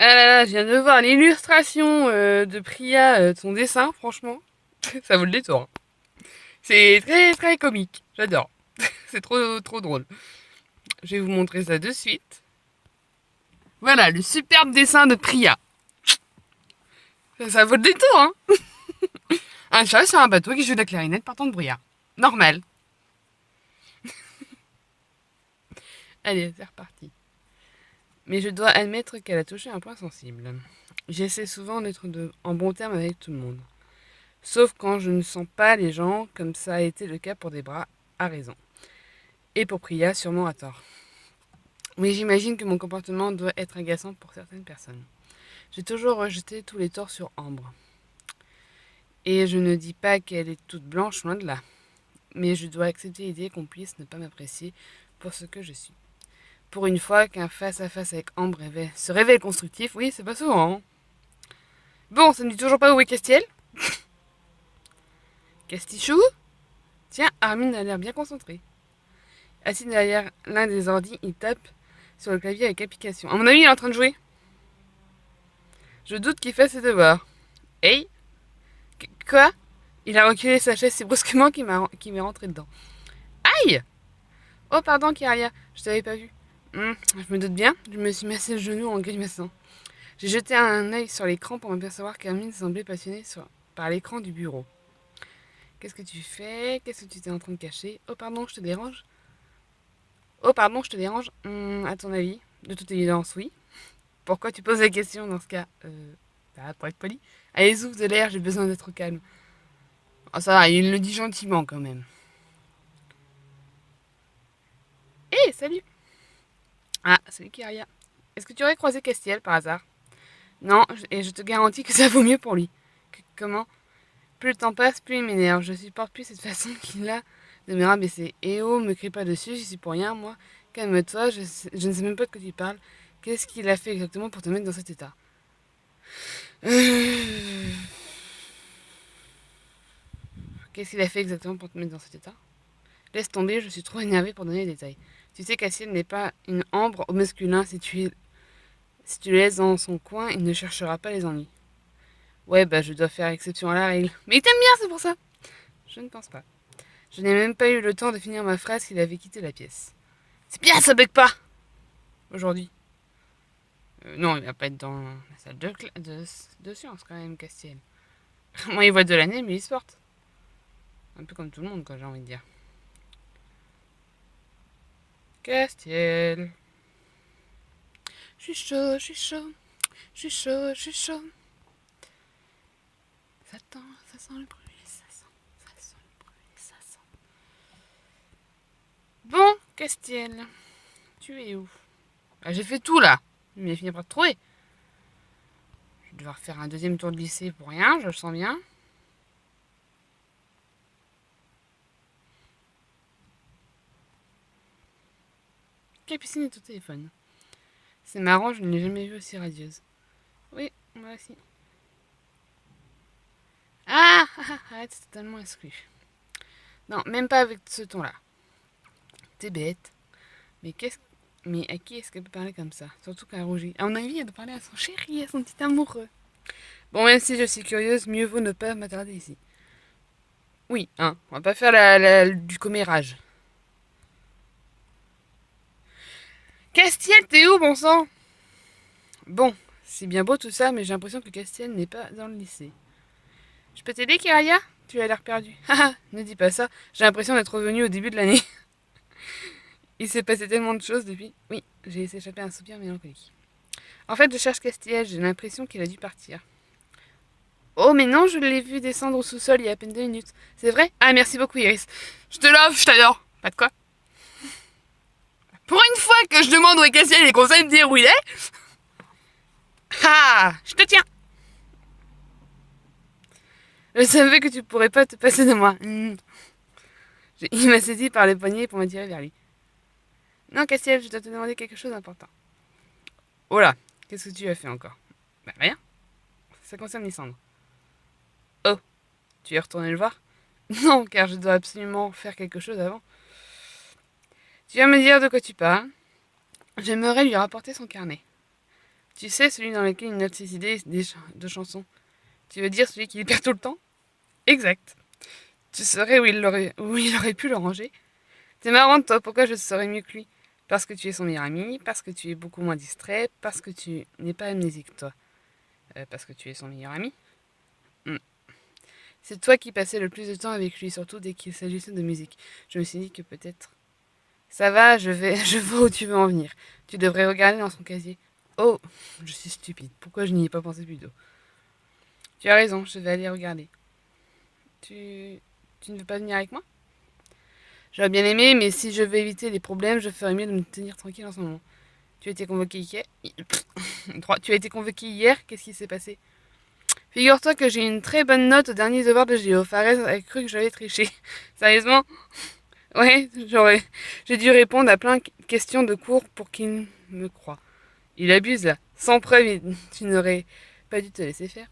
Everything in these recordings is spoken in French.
Ah là là, je viens de voir l'illustration de Priya, de son dessin, franchement. Ça vaut le détour, hein. C'est très très comique, j'adore. C'est trop drôle. Je vais vous montrer ça de suite. Voilà, le superbe dessin de Priya. Ça vaut le détour, hein. Un chat sur un bateau qui joue de la clarinette partant de brouillard. Normal. Allez, c'est reparti. Mais je dois admettre qu'elle a touché un point sensible. J'essaie souvent d'être en bon terme avec tout le monde. Sauf quand je ne sens pas les gens, comme ça a été le cas pour Debra, à raison. Et pour Priya, sûrement à tort. Mais j'imagine que mon comportement doit être agaçant pour certaines personnes. J'ai toujours rejeté tous les torts sur Ambre. Et je ne dis pas qu'elle est toute blanche, loin de là. Mais je dois accepter l'idée qu'on puisse ne pas m'apprécier pour ce que je suis. Pour une fois qu'un face-à-face avec Ambre se révèle constructif, oui, c'est pas souvent, hein. Bon, ça ne dit toujours pas où est Castiel. Castichou. Tiens, Armin a l'air bien concentré. Assis derrière l'un des ordis, il tape sur le clavier avec application. À mon avis, il est en train de jouer. Je doute qu'il fasse ses devoirs. Hey. Quoi? Il a reculé sa chaise si brusquement qu'il m'est rentré dedans. Aïe! Oh, pardon, Kyria, je t'avais pas vu. Je me doute bien, je me suis massé le genou en grimaçant. J'ai jeté un œil sur l'écran pour m'apercevoir qu'Hermine semblait passionnée par l'écran du bureau. Qu'est-ce que tu fais? Qu'est-ce que tu t'es en train de cacher? Oh, pardon, je te dérange? Oh, pardon, je te dérange? À ton avis? De toute évidence, oui. Pourquoi tu poses la question dans ce cas? Pour être poli. Allez, souffle de l'air, j'ai besoin d'être au calme. Oh, ça va, il le dit gentiment quand même. Hé, hey, salut! Ah, salut Kyria. Est-ce que tu aurais croisé Castiel par hasard? Non, et je te garantis que ça vaut mieux pour lui. Comment? Plus le temps passe, plus il m'énerve. Je supporte plus cette façon qu'il a de me rabaisser. Eh oh, me crie pas dessus, j'y suis pour rien, moi. Calme-toi, je ne sais même pas de quoi tu parles. Qu'est-ce qu'il a fait exactement pour te mettre dans cet état? Qu'est-ce qu'il a fait exactement pour te mettre dans cet état? Laisse tomber, je suis trop énervée pour donner des détails. Tu sais qu'Aciel n'est pas une ambre au masculin. Si tu le laisses dans son coin, il ne cherchera pas les ennuis. Ouais, bah je dois faire exception à la règle. Mais il t'aime bien, c'est pour ça. Je ne pense pas. Je n'ai même pas eu le temps de finir ma phrase qu'il avait quitté la pièce. C'est bien, ça bug pas aujourd'hui. Non, il va pas être dans la salle de sciences quand même, Castiel. Moi, il voit de l'année, mais il se porte. Un peu comme tout le monde, quoi, j'ai envie de dire. Castiel. Je suis chaud, je suis chaud. Je suis chaud, je suis chaud. Ça sent le bruit, ça sent le bruit, ça sent. Bon, Castiel, tu es où? Ah, j'ai fait tout là. Mais il finit par te trouver. Je vais devoir faire un deuxième tour de lycée pour rien, je le sens bien. Capucine est au téléphone. C'est marrant, je ne l'ai jamais vue aussi radieuse. Oui, moi aussi. Arrête, c'est totalement exclu. Non, même pas avec ce ton-là. T'es bête. Mais qu'est-ce Mais à qui est-ce qu'elle peut parler comme ça? Surtout qu'elle rougit. À mon avis, elle doit parler à son chéri, à son petit amoureux. Bon, même si je suis curieuse, mieux vaut ne pas m'attarder ici. Oui, hein, on va pas faire du commérage. Castiel, t'es où, bon sang? Bon, c'est bien beau tout ça, mais j'ai l'impression que Castiel n'est pas dans le lycée. Je peux t'aider, Kiraya? Tu as l'air perdu. Haha, ne dis pas ça. J'ai l'impression d'être revenu au début de l'année. Il s'est passé tellement de choses depuis. Oui, j'ai laissé échapper un soupir mélancolique. En fait, je cherche Castiel, j'ai l'impression qu'il a dû partir. Oh, mais non, je l'ai vu descendre au sous-sol il y a à peine 2 minutes. C'est vrai? Ah, merci beaucoup, Iris. Je te love, je t'adore. Pas de quoi. Pour une fois que je demande où est Castiel et qu'on sait me dire où il est. Ah, je te tiens. Je savais que tu pourrais pas te passer de moi. Il m'a saisi par les poignets pour m'attirer vers lui. Non, Castiel, je dois te demander quelque chose d'important. Oh là, qu'est-ce que tu as fait encore? Bah rien, ça concerne Lysandre. Oh, tu es retourné le voir? Non, car je dois absolument faire quelque chose avant. Tu vas me dire de quoi tu parles. J'aimerais lui rapporter son carnet. Tu sais, celui dans lequel il note ses idées de chansons. Tu veux dire celui qui les perd tout le temps? Exact. Tu saurais où il aurait pu le ranger? C'est marrant, toi, pourquoi je saurais mieux que lui? Parce que tu es son meilleur ami, parce que tu es beaucoup moins distrait, parce que tu n'es pas amnésique, toi. Parce que tu es son meilleur ami. Hmm. C'est toi qui passais le plus de temps avec lui, surtout dès qu'il s'agissait de musique. Je me suis dit que peut-être... Ça va, je vois où tu veux en venir. Tu devrais regarder dans son casier. Oh, je suis stupide. Pourquoi je n'y ai pas pensé plus tôt? Tu as raison, je vais aller regarder. Tu... Tu ne veux pas venir avec moi? J'aurais bien aimé, mais si je veux éviter les problèmes, je ferais mieux de me tenir tranquille en ce moment. Tu as été convoqué hier? Tu as été convoqué hier? Qu'est-ce qui s'est passé? Figure-toi que j'ai eu une très bonne note au dernier devoir de géo. Fares a cru que j'avais triché. Sérieusement? Ouais, j'ai dû répondre à plein de questions de cours pour qu'il me croie. Il abuse là. Sans preuve, tu n'aurais pas dû te laisser faire.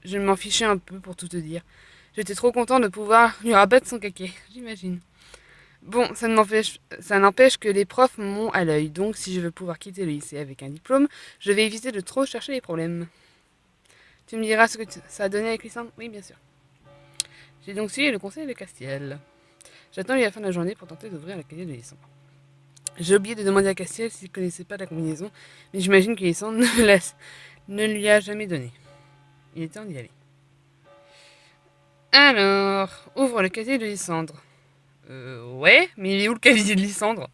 Je m'en fichais un peu pour tout te dire. J'étais trop content de pouvoir lui rabattre son caquet, j'imagine. Bon, ça n'empêche que les profs m'ont à l'œil, donc si je veux pouvoir quitter le lycée avec un diplôme, je vais éviter de trop chercher les problèmes. Tu me diras ce que ça a donné avec Lysandre? Oui, bien sûr. J'ai donc suivi le conseil de Castiel. J'attends la fin de la journée pour tenter d'ouvrir le cahier de Lysandre. J'ai oublié de demander à Castiel s'il connaissait pas la combinaison, mais j'imagine que Lysandre ne lui a jamais donné. Il est temps d'y aller. Alors, ouvre le casier de Lysandre. Ouais, mais il est où le casier de Lysandre?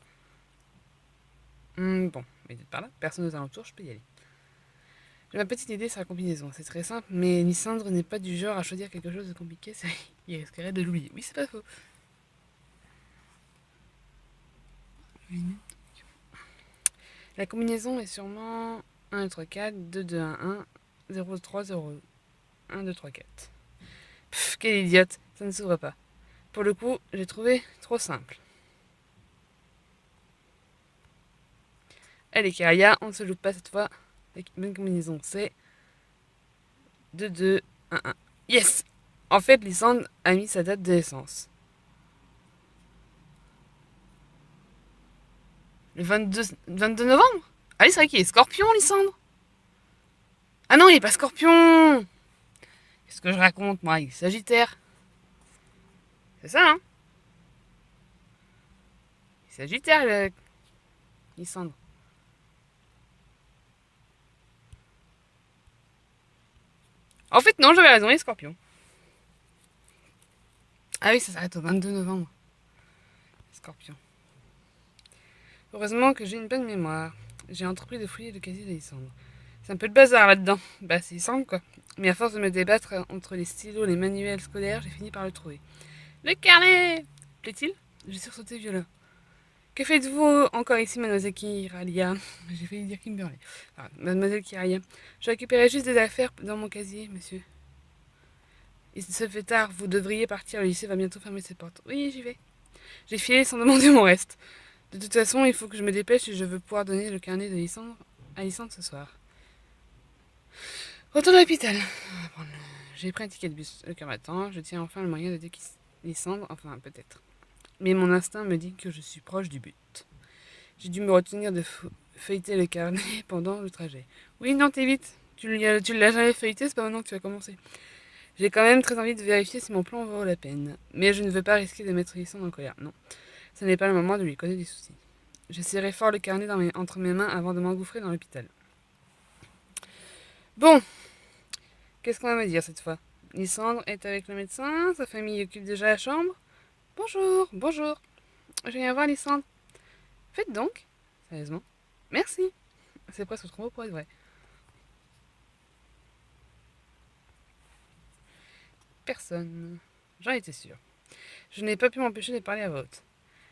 Bon, mais par là, personne aux alentours, je peux y aller. J'ai ma petite idée sur la combinaison, c'est très simple, mais Lysandre n'est pas du genre à choisir quelque chose de compliqué, il risquerait de l'oublier. Oui, c'est pas faux. La combinaison est sûrement 1, 2, 3, 4, 2, 2, 1, 1, 0, 3, 0, 1, 2, 3, 4. Pff, quelle idiote, ça ne s'ouvre pas. Pour le coup, j'ai trouvé trop simple. Allez, Karia, on ne se loupe pas cette fois. La bonne combinaison, c'est 2, 2, 1, 1. Yes! En fait, Lysandre a mis sa date de naissance. Le 22 novembre? Ah oui, c'est vrai qu'il est scorpion, Lysandre. Ah non, il est pas scorpion. Qu'est-ce que je raconte, moi? Il est sagittaire. C'est ça, hein? Il est sagittaire, Lysandre. En fait, non, j'avais raison, il est scorpion. Ah oui, ça s'arrête au 22 novembre. Scorpion. Heureusement que j'ai une bonne mémoire. J'ai entrepris de fouiller le casier d'Alexandre. C'est un peu le bazar là-dedans. Bah, c'est simple quoi. Mais à force de me débattre entre les stylos et les manuels scolaires, j'ai fini par le trouver. Le carnet! Plaît-il? J'ai sursauté violent. Que faites-vous encore ici, mademoiselle Kiralia? J'ai failli dire Kimberley. Ah, mademoiselle Kiralia. Je récupérais juste des affaires dans mon casier, monsieur. Il se fait tard, vous devriez partir, le lycée va bientôt fermer ses portes. Oui, j'y vais. J'ai filé sans demander mon reste. De toute façon, il faut que je me dépêche si je veux pouvoir donner le carnet de Lysandre à Lysandre ce soir. Retourne à l'hôpital. J'ai pris un ticket de bus. Le cœur m'attend. Je tiens enfin le moyen de déquiser Lysandre, enfin peut-être. Mais mon instinct me dit que je suis proche du but. J'ai dû me retenir de feuilleter le carnet pendant le trajet. Oui, non, t'es vite. Tu l'as jamais feuilleté, c'est pas maintenant que tu vas commencer. J'ai quand même très envie de vérifier si mon plan vaut la peine. Mais je ne veux pas risquer de mettre Lysandre en colère. Non, ce n'est pas le moment de lui causer des soucis. Je serrai fort le carnet entre mes mains avant de m'engouffrer dans l'hôpital. Bon, qu'est-ce qu'on va me dire cette fois? Lysandre est avec le médecin, sa famille occupe déjà la chambre. Bonjour, bonjour. Je viens voir Lysandre. Faites donc, sérieusement. Merci. C'est presque trop beau pour être vrai. Personne. J'en étais sûre. Je n'ai pas pu m'empêcher de parler à voix haute.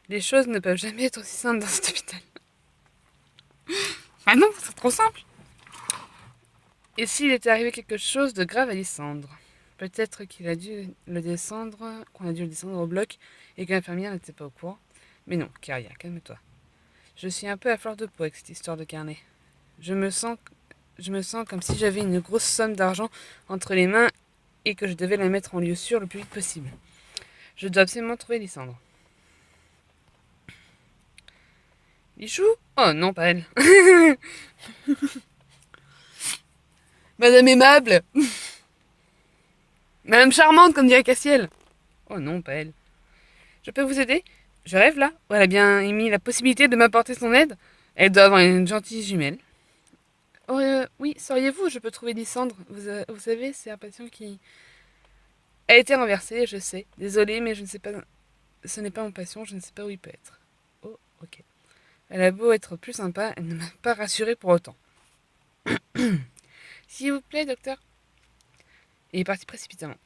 Les choses ne peuvent jamais être aussi simples dans cet hôpital. Ah non, c'est trop simple. Et s'il était arrivé quelque chose de grave à Lysandre? Peut-être qu'il a dû le descendre, qu'on a dû le descendre au bloc et que l'infirmière n'était pas au courant. Mais non, Caria, calme-toi. Je suis un peu à fleur de peau avec cette histoire de carnet. Je me sens comme si j'avais une grosse somme d'argent entre les mains et que je devais la mettre en lieu sûr le plus vite possible. Je dois absolument trouver Lysandre. Lichou? Oh non, pas elle. Madame aimable. Madame charmante, comme dirait Cassiel. Oh non, pas elle. Je peux vous aider? Je rêve là. Ou elle a bien émis la possibilité de m'apporter son aide? Elle doit avoir une gentille jumelle. Oh, oui, sauriez-vous, je peux trouver Lysandre. Vous savez, c'est un patient qui a été renversé, je sais. Désolée, mais je ne sais pas. Ce n'est pas mon patient, je ne sais pas où il peut être. Oh, ok. Elle a beau être plus sympa, elle ne m'a pas rassurée pour autant. S'il vous plaît, docteur. Il est parti précipitamment.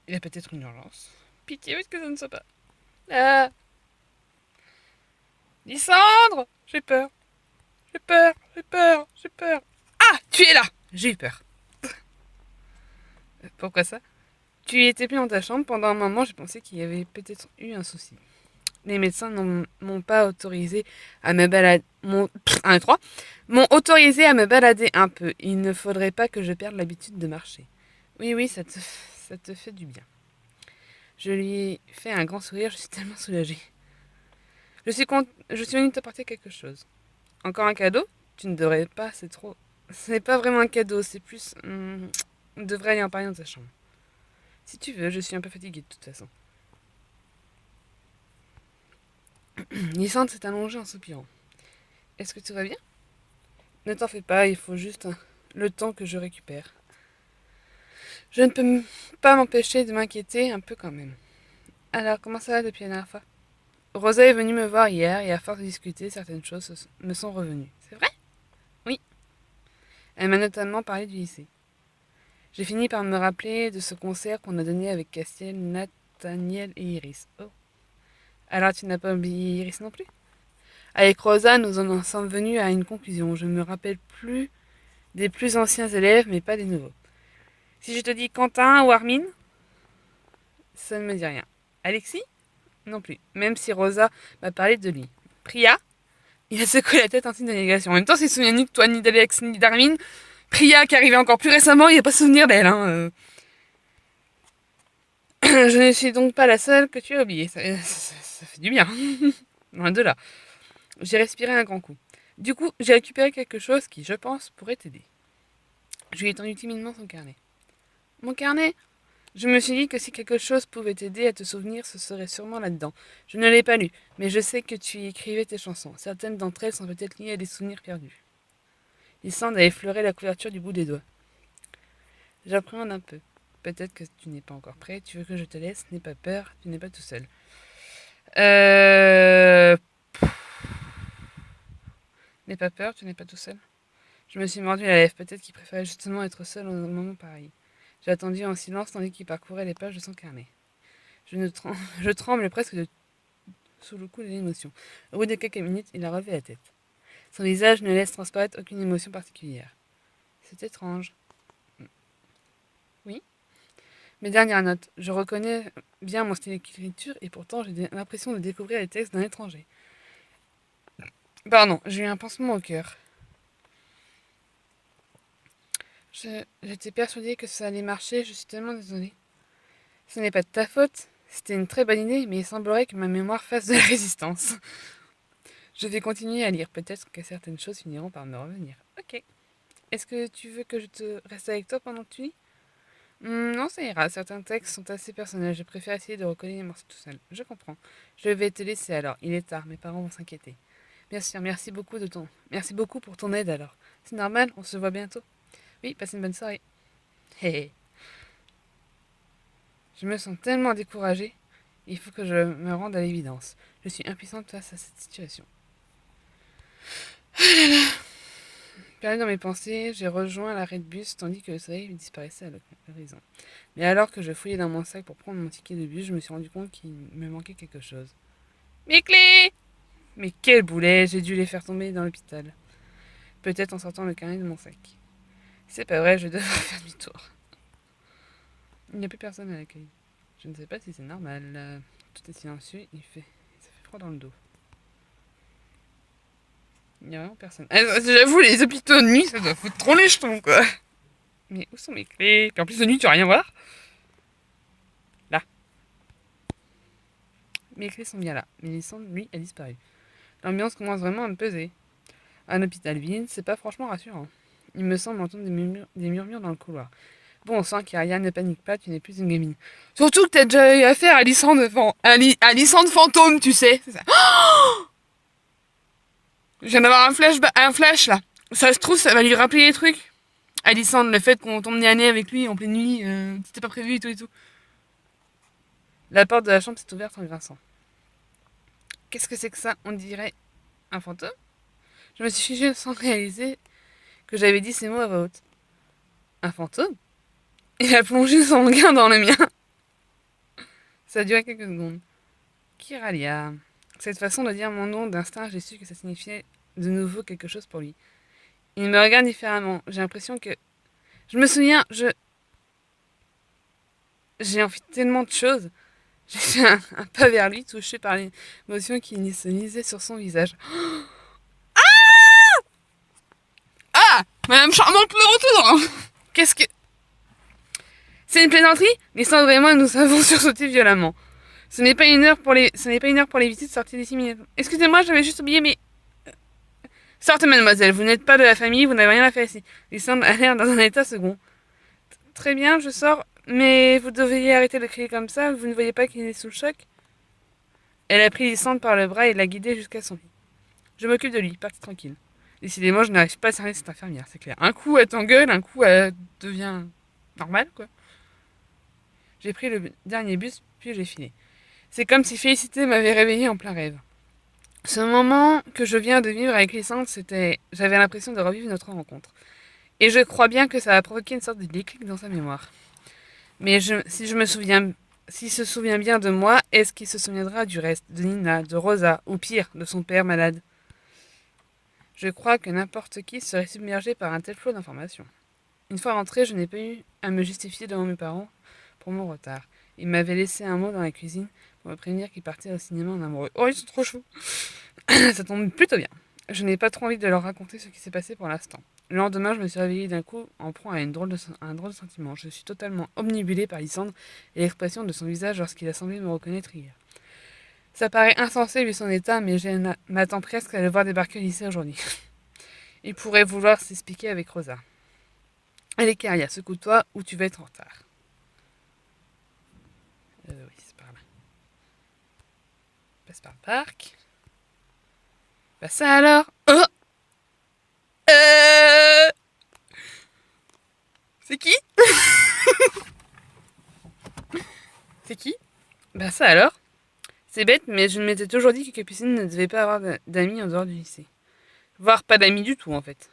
Il a peut-être une urgence. Pitié, est-ce que ça ne soit pas? Ah, Lysandre! J'ai peur, j'ai peur, j'ai peur, j'ai peur. Ah, tu es là! J'ai eu peur. Pourquoi ça? Tu étais plus dans ta chambre. Pendant un moment, j'ai pensé qu'il y avait peut-être eu un souci. Les médecins m'ont pas autorisé à me balader. Un et trois. M'ont autorisé à me balader un peu. Il ne faudrait pas que je perde l'habitude de marcher. Oui, oui, ça te fait du bien. Je lui ai fait un grand sourire. Je suis tellement soulagée. Je suis venue t'apporter quelque chose. Encore un cadeau? Tu ne devrais pas. C'est trop. Ce n'est pas vraiment un cadeau. C'est plus. On devrait aller en parler dans ta chambre. Si tu veux, je suis un peu fatiguée de toute façon. Lysandre s'est allongée en soupirant. Est-ce que tout va bien? Ne t'en fais pas, il faut juste le temps que je récupère. Je ne peux pas m'empêcher de m'inquiéter un peu quand même. Alors, comment ça va depuis la dernière fois? Rosa est venue me voir hier et à force de discuter, certaines choses me sont revenues. C'est vrai? Oui. Elle m'a notamment parlé du lycée. J'ai fini par me rappeler de ce concert qu'on a donné avec Castiel, Nathaniel et Iris. Oh. Alors tu n'as pas oublié Iris non plus? Avec Rosa, nous en sommes venus à une conclusion. Je me rappelle plus des plus anciens élèves, mais pas des nouveaux. Si je te dis Quentin ou Armin, ça ne me dit rien. Alexis? Non plus. Même si Rosa m'a parlé de lui. Priya? Il a secoué la tête en signe de négation. En même temps, s'il se souvient ni de toi, ni d'Alex, ni d'Armin, Priya, qui est arrivée encore plus récemment, il n'a pas souvenir d'elle. Hein. Je ne suis donc pas la seule que tu as oubliée. Ça fait du bien. Loin de là. J'ai respiré un grand coup. Du coup, j'ai récupéré quelque chose qui, je pense, pourrait t'aider. Je lui ai tendu timidement son carnet. Mon carnet? Je me suis dit que si quelque chose pouvait t'aider à te souvenir, ce serait sûrement là-dedans. Je ne l'ai pas lu, mais je sais que tu y écrivais tes chansons. Certaines d'entre elles sont peut-être liées à des souvenirs perdus. Lysandre a effleuré la couverture du bout des doigts. J'appréhende un peu. Peut-être que tu n'es pas encore prêt. Tu veux que je te laisse? N'aie pas peur, tu n'es pas tout seul. Euh... N'aie pas peur, tu n'es pas tout seul. Je me suis mordu la lèvre. Peut-être qu'il préférait justement être seul dans un moment pareil. J'ai attendu en silence tandis qu'il parcourait les pages de son carnet. Je tremble presque sous le coup de l'émotion. Au bout de quelques minutes, il a relevé la tête. Son visage ne laisse transparaître aucune émotion particulière. C'est étrange. Oui. Mes dernières notes. Je reconnais bien mon style d'écriture et pourtant j'ai l'impression de découvrir les textes d'un étranger. Pardon, j'ai eu un pansement au cœur. J'étais persuadée que ça allait marcher, je suis tellement désolée. Ce n'est pas de ta faute. C'était une très bonne idée, mais il semblerait que ma mémoire fasse de la résistance. Je vais continuer à lire. Peut-être que certaines choses finiront par me revenir. Ok. Est-ce que tu veux que je te reste avec toi pendant que tu lis? Non, ça ira. Certains textes sont assez personnels. Je préfère essayer de recoller les morceaux tout seul. Je comprends. Je vais te laisser alors. Il est tard. Mes parents vont s'inquiéter. Bien sûr, Merci beaucoup pour ton aide alors. C'est normal, on se voit bientôt. Oui, passe une bonne soirée. Hé hé. Je me sens tellement découragée. Il faut que je me rende à l'évidence. Je suis impuissante face à cette situation. Perdu dans mes pensées, j'ai rejoint l'arrêt de bus tandis que le soleil disparaissait à l'horizon. Mais alors que je fouillais dans mon sac pour prendre mon ticket de bus, je me suis rendu compte qu'il me manquait quelque chose. Mes clés! Mais quel boulet! J'ai dû les faire tomber dans l'hôpital. Peut-être en sortant le carnet de mon sac. C'est pas vrai, je devrais faire demi-tour. Il n'y a plus personne à l'accueil. Je ne sais pas si c'est normal. Tout est silencieux, ça fait froid dans le dos. Il n'y a vraiment personne. J'avoue, les hôpitaux de nuit, ça doit foutre trop les jetons, quoi. Mais où sont mes clés? Puis en plus de nuit, tu vas rien voir. Là. Mes clés sont bien là. Mais Lysandre, lui, a disparu. L'ambiance commence vraiment à me peser. Un hôpital vide, c'est pas franchement rassurant. Il me semble entendre des murmures dans le couloir. Bon sang, Kyria, ne panique pas, tu n'es plus une gamine. Surtout que t'as déjà eu affaire à à Lysandre fantôme, tu sais. C'est ça. Je viens d'avoir un flash là. Ça se trouve, ça va lui rappeler les trucs. Alissandre, le fait qu'on tombe nez à nez avec lui en pleine nuit, c'était pas prévu et tout et tout. La porte de la chambre s'est ouverte en grinçant. Qu'est-ce que c'est que ça? On dirait un fantôme? Je me suis figée sans réaliser que j'avais dit ces mots à voix haute. Un fantôme? Il a plongé son regard dans le mien. Ça a duré quelques secondes. Kyralia. Cette façon de dire mon nom d'instinct, j'ai su que ça signifiait de nouveau quelque chose pour lui. Il me regarde différemment. J'ai l'impression que... Je me souviens, j'ai envie de tellement de choses. J'ai fait un pas vers lui, touché par l'émotion qui se lisait sur son visage. Ah! Madame Charmante le retour! Qu'est-ce que... C'est une plaisanterie? Lysandre et moi, nous avons sursauté violemment. Ce n'est pas une heure pour les visites, sortir d'ici immédiatement. Excusez-moi, j'avais juste oublié, mais... Sortez, mademoiselle, vous n'êtes pas de la famille, vous n'avez rien à faire ici. Lysandre a l'air dans un état second. Très bien, je sors, mais vous devriez arrêter de crier comme ça, vous ne voyez pas qu'il est sous le choc? Elle a pris Lysandre par le bras et l'a guidé jusqu'à son lit. Je m'occupe de lui, partie tranquille. Décidément, je n'arrive pas à cerner cette infirmière, c'est clair. Un coup, elle t'engueule, un coup, elle devient normale, quoi. J'ai pris le dernier bus, puis j'ai filé. C'est comme si Félicité m'avait réveillée en plein rêve. Ce moment que je viens de vivre avec Lysandre, j'avais l'impression de revivre notre rencontre. Et je crois bien que ça a provoqué une sorte de déclic dans sa mémoire. Mais s'il se souvient bien de moi, est-ce qu'il se souviendra du reste, de Nina, de Rosa, ou pire, de son père malade? Je crois que n'importe qui serait submergé par un tel flot d'informations. Une fois rentrée, je n'ai pas eu à me justifier devant mes parents pour mon retard. Ils m'avaient laissé un mot dans la cuisine pour me prévenir qu'ils partaient au cinéma en amoureux. Oh, ils sont trop choux. Ça tombe plutôt bien. Je n'ai pas trop envie de leur raconter ce qui s'est passé pour l'instant. Le lendemain, je me suis réveillée d'un coup en proie à un drôle de sentiment. Je suis totalement omnibulée par Lysandre et l'expression de son visage lorsqu'il a semblé me reconnaître hier. Ça paraît insensé vu son état, mais je m'attends presque à le voir débarquer au lycée aujourd'hui. Il pourrait vouloir s'expliquer avec Rosa. Allez, Kyria, secoue-toi ou tu vas être en retard. Oui, c'est par là. Passe par le parc. Bah ça alors. Oh C'est qui? C'est qui? Bah ça alors. C'est bête, mais je ne m'étais toujours dit que Capucine ne devait pas avoir d'amis en dehors du lycée. Voire pas d'amis du tout, en fait.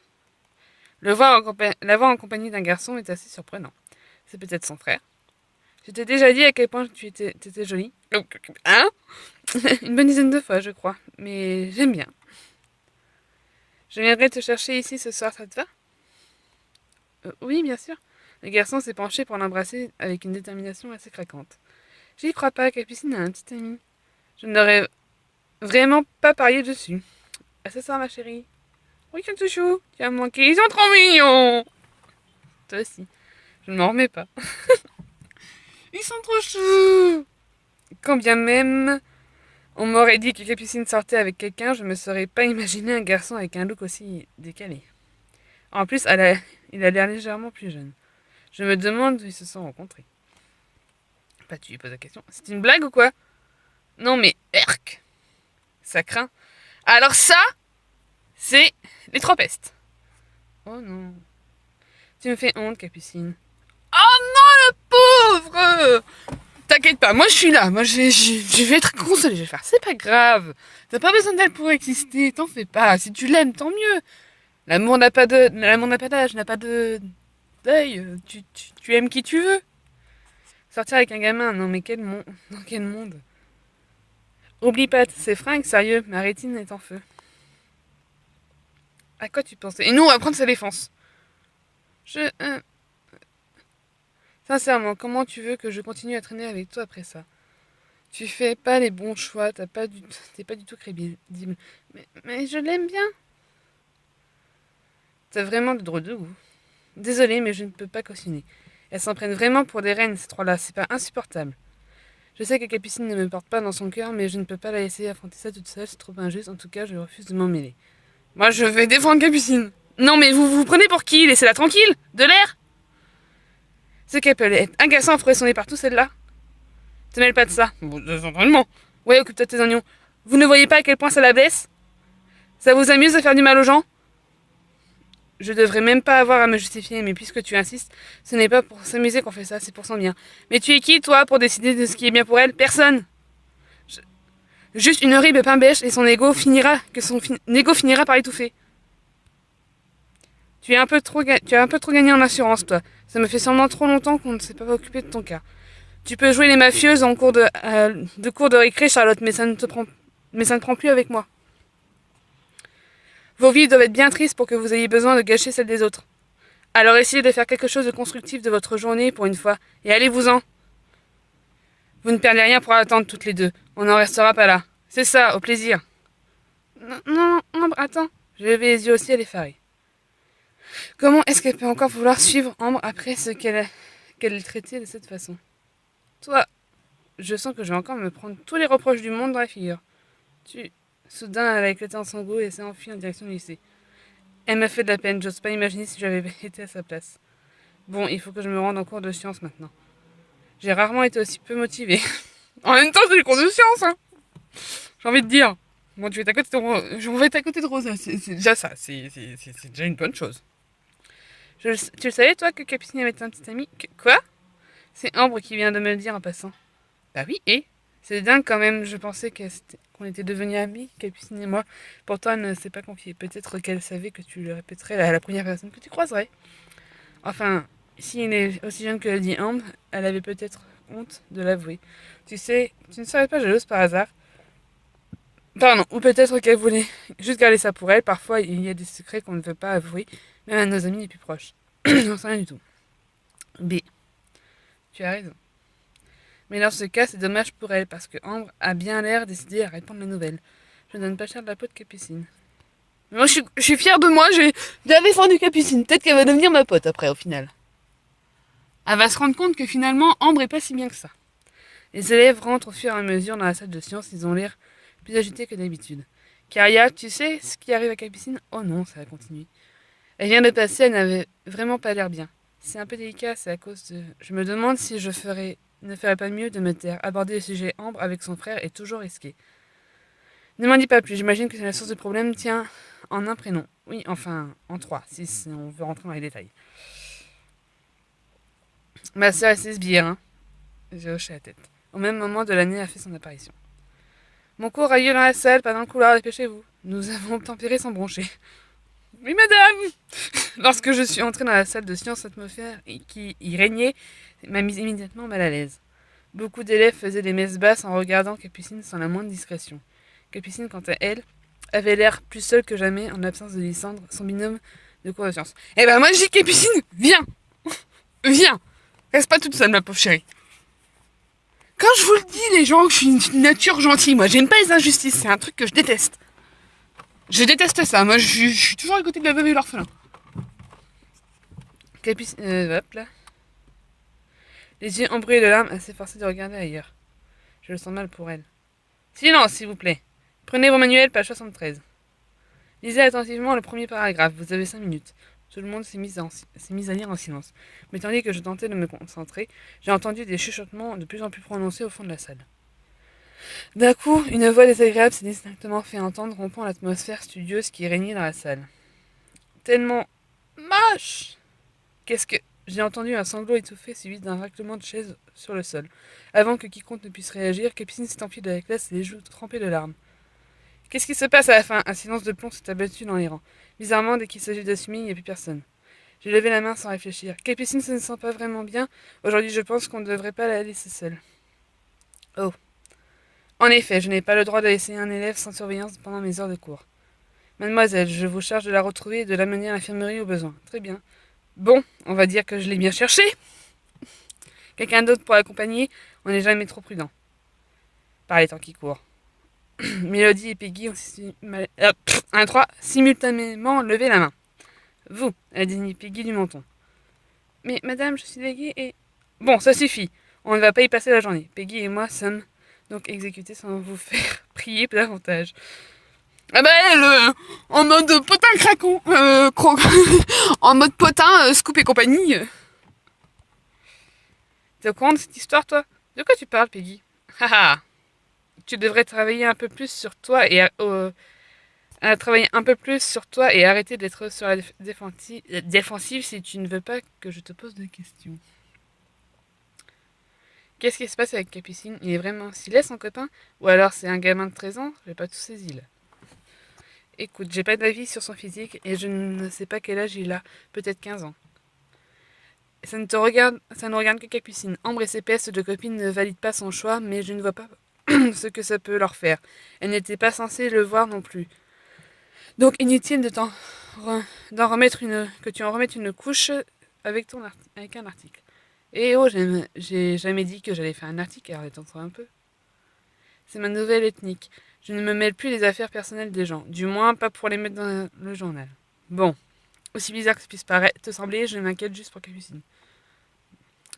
La voir en compagnie d'un garçon est assez surprenant. C'est peut-être son frère. Je t'ai déjà dit à quel point t'étais jolie. Hein? Une bonne dizaine de fois, je crois. Mais j'aime bien. Je viendrai te chercher ici ce soir, ça te va? Oui, bien sûr. Le garçon s'est penché pour l'embrasser avec une détermination assez craquante. J'y crois pas, Capucine a un petit ami. Je n'aurais vraiment pas parié dessus. À ce soir, ma chérie. Oui, chou, tu as manqué. Ils sont trop mignons. Toi aussi. Je ne m'en remets pas. Ils sont trop choux. Quand bien même on m'aurait dit que Capucine sortait avec quelqu'un, je ne me serais pas imaginé un garçon avec un look aussi décalé. En plus, il a l'air légèrement plus jeune. Je me demande où ils se sont rencontrés. Bah, tu lui poses la question. C'est une blague ou quoi? Non, mais erk. Ça craint. Alors ça, c'est les trois pestes. Oh non. Tu me fais honte, Capucine. Oh non, le pauvre! T'inquiète pas, moi je suis là. Moi je vais être consolée. Je vais faire. C'est pas grave. T'as pas besoin d'elle pour exister. T'en fais pas. Si tu l'aimes, tant mieux. L'amour n'a pas d'âge, n'a pas de d'œil. Tu aimes qui tu veux. Sortir avec un gamin, non mais dans quel monde? Oublie pas ces fringues, sérieux, ma rétine est en feu. À quoi tu pensais? Et nous, on va prendre sa défense. Sincèrement, comment tu veux que je continue à traîner avec toi après ça? Tu fais pas les bons choix, t'es pas du tout crédible. Mais je l'aime bien. T'as vraiment de drôles de goût. Désolée, mais je ne peux pas cautionner. Elles s'en prennent vraiment pour des reines, ces trois-là, c'est pas insupportable. Je sais que Capucine ne me porte pas dans son cœur, mais je ne peux pas la laisser affronter ça toute seule, c'est trop injuste, en tout cas, je refuse de m'en mêler. Moi, je vais défendre Capucine. Non mais vous vous prenez pour qui? Laissez-la tranquille. De l'air. Ce qu'elle peut être agaçant à fouiller son nez partout, celle-là. Te mêle pas de ça. Bon, certainement. Ouais, occupe-toi de tes oignons. Vous ne voyez pas à quel point ça la blesse? Ça vous amuse de faire du mal aux gens? Je devrais même pas avoir à me justifier, mais puisque tu insistes, ce n'est pas pour s'amuser qu'on fait ça, c'est pour son bien. Mais tu es qui, toi, pour décider de ce qui est bien pour elle? Personne. Je- Juste une horrible pain bêche et son ego finira, ego finira par étouffer. Tu as un peu trop gagné en assurance, toi. Ça me fait sûrement trop longtemps qu'on ne s'est pas occupé de ton cas. Tu peux jouer les mafieuses en cours de récré, Charlotte, mais ça ne prend plus avec moi. Vos vies doivent être bien tristes pour que vous ayez besoin de gâcher celles des autres. Alors essayez de faire quelque chose de constructif de votre journée pour une fois, et allez-vous-en. Vous ne perdez rien pour attendre toutes les deux. On n'en restera pas là. C'est ça, au plaisir. Non, non, Ambre, attends. Je levai les yeux au ciel effaré. Comment est-ce qu'elle peut encore vouloir suivre Ambre après ce qu'elle traitait de cette façon? Toi, je sens que je vais encore me prendre tous les reproches du monde dans la figure. Tu... Soudain, elle a éclaté en sanglots et s'est enfuie en direction du lycée. Elle m'a fait de la peine, j'ose pas imaginer si j'avais été à sa place. Bon, il faut que je me rende en cours de sciences maintenant. J'ai rarement été aussi peu motivée. En même temps, c'est les cours de sciences, hein. J'ai envie de dire. Bon, tu vas être à côté je vais être à côté de Rosa, c'est déjà ça, c'est déjà une bonne chose. Tu le savais, toi, que Capucine avait un petit ami? Quoi? C'est Ambre qui vient de me le dire en passant. Bah oui, et? C'est dingue quand même, je pensais qu'on était devenus amis, Capucine et moi. Pourtant, elle ne s'est pas confiée. Peut-être qu'elle savait que tu le répéterais à la première personne que tu croiserais. Enfin, si elle est aussi jeune que le dit Ambre, elle avait peut-être honte de l'avouer. Tu sais, tu ne serais pas jalouse par hasard? Pardon, ou peut-être qu'elle voulait juste garder ça pour elle. Parfois, il y a des secrets qu'on ne veut pas avouer, même à nos amis les plus proches. J'en sais rien du tout. B. Tu as raison. Mais dans ce cas, c'est dommage pour elle, parce que Ambre a bien l'air décidée à répandre la nouvelle. Je ne donne pas cher de la peau de Capucine. Mais moi, je suis fière de moi, j'ai bien défendu Capucine. Peut-être qu'elle va devenir ma pote après, au final. Elle va se rendre compte que finalement, Ambre est pas si bien que ça. Les élèves rentrent au fur et à mesure dans la salle de sciences, ils ont l'air plus agités que d'habitude. Caria, tu sais ce qui arrive à Capucine? Oh non, ça va continuer. Elle vient de passer, elle n'avait vraiment pas l'air bien. C'est un peu délicat, c'est à cause de... Je me demande si ne ferais pas mieux de me taire. Aborder le sujet Ambre avec son frère est toujours risqué. Ne m'en dis pas plus, j'imagine que la source du problème tient en un prénom. Oui, enfin, en trois, si on veut rentrer dans les détails. Ma sœur est ses sbires, hein. J'ai hoché la tête. Au même moment de l'année a fait son apparition. Mon cours a lieu dans la salle, pas dans le couloir, dépêchez-vous. Nous avons tempéré sans broncher. Oui, madame. Lorsque je suis entrée dans la salle de sciences, l'atmosphère qui y régnait m'a mise immédiatement mal à l'aise. Beaucoup d'élèves faisaient des messes basses en regardant Capucine sans la moindre discrétion. Capucine, quant à elle, avait l'air plus seule que jamais en l'absence de Lysandre, son binôme de cours de sciences. Eh ben moi je dis Capucine, viens. Viens. Reste pas toute seule, ma pauvre chérie. Quand je vous le dis, les gens, je suis une nature gentille, moi. J'aime pas les injustices, c'est un truc que je déteste. Je déteste ça, moi je suis toujours à côté de la veuve et l'orphelin. Capucine... hop là. Les yeux embrouillés de larmes, elle s'est forcée de regarder ailleurs. Je le sens mal pour elle. Silence, s'il vous plaît. Prenez vos manuels, page 73. Lisez attentivement le premier paragraphe, vous avez 5 minutes. Tout le monde s'est mis à lire en silence. Mais tandis que je tentais de me concentrer, j'ai entendu des chuchotements de plus en plus prononcés au fond de la salle. D'un coup, une voix désagréable s'est distinctement fait entendre, rompant l'atmosphère studieuse qui régnait dans la salle. Tellement moche! Qu'est-ce que... J'ai entendu un sanglot étouffé suivi d'un raclement de chaise sur le sol. Avant que quiconque ne puisse réagir, Capucine s'est enfuie de la classe, les joues trempées de larmes. Qu'est-ce qui se passe à la fin? Un silence de plomb s'est abattu dans les rangs. Bizarrement, dès qu'il s'agit d'assumer, il n'y a plus personne. J'ai levé la main sans réfléchir. Capucine se ne sent pas vraiment bien. Aujourd'hui, je pense qu'on ne devrait pas la laisser seule. Oh. En effet, je n'ai pas le droit de laisser un élève sans surveillance pendant mes heures de cours. Mademoiselle, je vous charge de la retrouver et de l'amener à l'infirmerie au besoin. Très bien. Bon, on va dire que je l'ai bien cherché. Quelqu'un d'autre pour l'accompagner, on n'est jamais trop prudent. Par les temps qui courent. Mélodie et Peggy ont simultanément levé la main. Vous, a désigné Peggy du menton. Mais madame, je suis déléguée et... Bon, ça suffit. On ne va pas y passer la journée. Peggy et moi sommes donc exécutés sans vous faire prier davantage. Ah bah elle, en mode potin craquant, en mode potin, scoop et compagnie. T'es au courant de cette histoire, toi? De quoi tu parles, Peggy? Haha. Tu devrais travailler un peu plus sur toi à travailler un peu plus sur toi et arrêter d'être sur la défensive si tu ne veux pas que je te pose des questions. Qu'est-ce qui se passe avec Capucine? Il est vraiment si laid son copain? Ou alors c'est un gamin de 13 ans? J'ai pas tous saisi là. Écoute, j'ai pas d'avis sur son physique et je ne sais pas quel âge il a. Peut-être 15 ans. Ça ne regarde que Capucine. Ambre et ses pestes de copines ne valident pas son choix, mais je ne vois pas ce que ça peut leur faire. Elle n'était pas censée le voir non plus. Donc inutile d'en remettre que tu en remettes une couche avec un article. Et oh, j'ai jamais dit que j'allais faire un article, alors détends-toi un peu. C'est ma nouvelle ethnique. Je ne me mêle plus des affaires personnelles des gens, du moins pas pour les mettre dans le journal. Bon, aussi bizarre que ça puisse te sembler, je m'inquiète juste pour Capucine.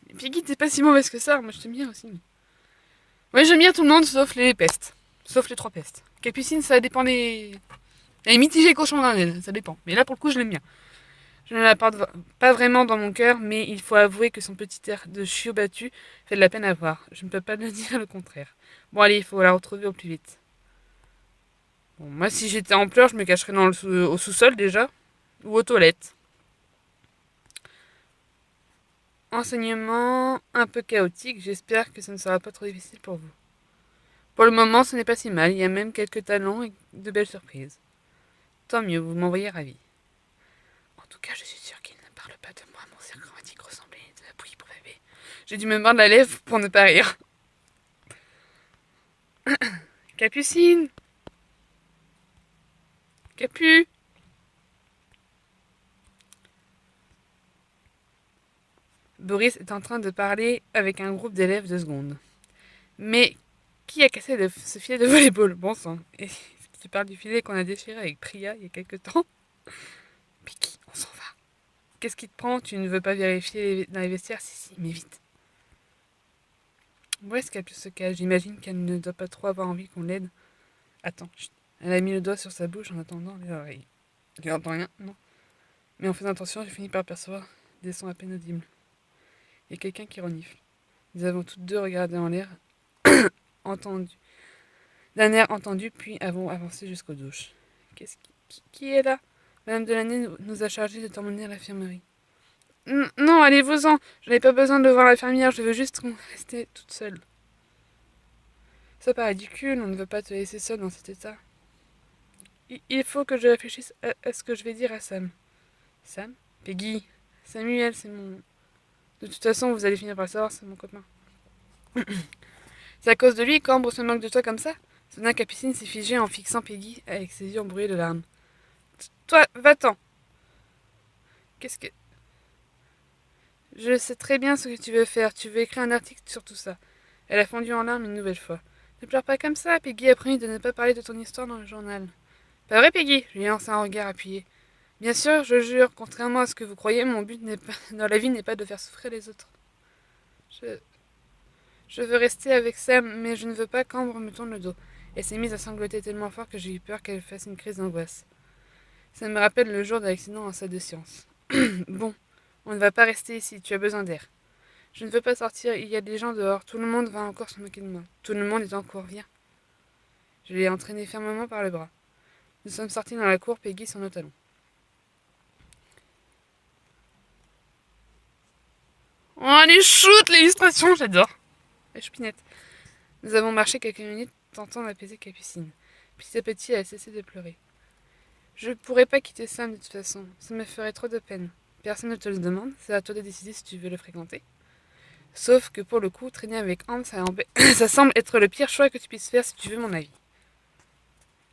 Et Piggy, t'es pas si mauvaise que ça, moi je t'aime bien aussi. Ouais, j'aime bien tout le monde sauf les pestes. Sauf les trois pestes. Capucine, ça dépend des. Elle est mitigée cochon d'Inde, ça dépend. Mais là, pour le coup, je l'aime bien. Je ne la porte pas vraiment dans mon cœur, mais il faut avouer que son petit air de chiot battu fait de la peine à voir. Je ne peux pas le dire le contraire. Bon, allez, il faut la retrouver au plus vite. Bon, moi, si j'étais en pleurs, je me cacherais au sous-sol déjà, ou aux toilettes. Enseignement un peu chaotique, j'espère que ça ne sera pas trop difficile pour vous. Pour le moment, ce n'est pas si mal, il y a même quelques talents et de belles surprises. Tant mieux, vous m'envoyez ravi. En tout cas, je suis sûre qu'il ne parle pas de moi, mon cercle chromatique ressemblait de la bouillie pour bébé. J'ai dû me mordre la lèvre pour ne pas rire. Capucine! Capu! Boris est en train de parler avec un groupe d'élèves de seconde. Mais qui a cassé ce filet de volleyball? Bon sang. Et tu parles du filet qu'on a déchiré avec Priya il y a quelques temps? Piki, on s'en va. Qu'est-ce qui te prend? Tu ne veux pas vérifier dans les vestiaires? Si, si, mais vite. Où est-ce qu'elle se cache? J'imagine qu'elle ne doit pas trop avoir envie qu'on l'aide. Attends, chut. Elle a mis le doigt sur sa bouche en attendant les oreilles. Elle n'entend rien, non. Mais en faisant attention, j'ai fini par percevoir des sons à peine audibles. Il y a quelqu'un qui renifle. Nous avons toutes deux regardé en l'air, entendu, d'un air entendu, puis avons avancé jusqu'aux douches. Qui est là? Madame Delaney nous a chargé de t'emmener à l'infirmerie. Non, allez-vous-en. Je n'avais pas besoin de voir l'infirmière, je veux juste rester toute seule. Ça paraît ridicule, on ne veut pas te laisser seule dans cet état. Il faut que je réfléchisse à ce que je vais dire à Sam. Sam? Peggy. Samuel, c'est mon. De toute façon, vous allez finir par le savoir, c'est mon copain. C'est à cause de lui qu'Ambre se moque de toi comme ça? Soudain, Capucine s'est figée en fixant Peggy avec ses yeux embrouillés de larmes. Toi, va-t'en. Qu'est-ce que. Je sais très bien ce que tu veux faire. Tu veux écrire un article sur tout ça. Elle a fondu en larmes une nouvelle fois. Ne pleure pas comme ça. Peggy a promis de ne pas parler de ton histoire dans le journal. Pas vrai, Peggy? Je lui ai lancé un regard appuyé. Bien sûr, je jure, contrairement à ce que vous croyez, mon but dans la vie n'est pas de faire souffrir les autres. Je, je veux rester avec Sam, mais je ne veux pas qu'Ambre me tourne le dos. Elle s'est mise à sangloter tellement fort que j'ai eu peur qu'elle fasse une crise d'angoisse. Ça me rappelle le jour de l'accident en salle de sciences. Bon, on ne va pas rester ici, tu as besoin d'air. Je ne veux pas sortir, il y a des gens dehors, tout le monde va encore se moquer de moi. Tout le monde est en cours, viens. Je l'ai entraîné fermement par le bras. Nous sommes sortis dans la cour, Peggy sur nos talons. Oh, les shoot, l'illustration, j'adore. La choupinette. Nous avons marché quelques minutes, tentant d'apaiser Capucine. Petit à petit, elle a cessé de pleurer. Je ne pourrais pas quitter Sam de toute façon, ça me ferait trop de peine. Personne ne te le demande, c'est à toi de décider si tu veux le fréquenter. Sauf que pour le coup, traîner avec Hans, ça semble être le pire choix que tu puisses faire si tu veux mon avis.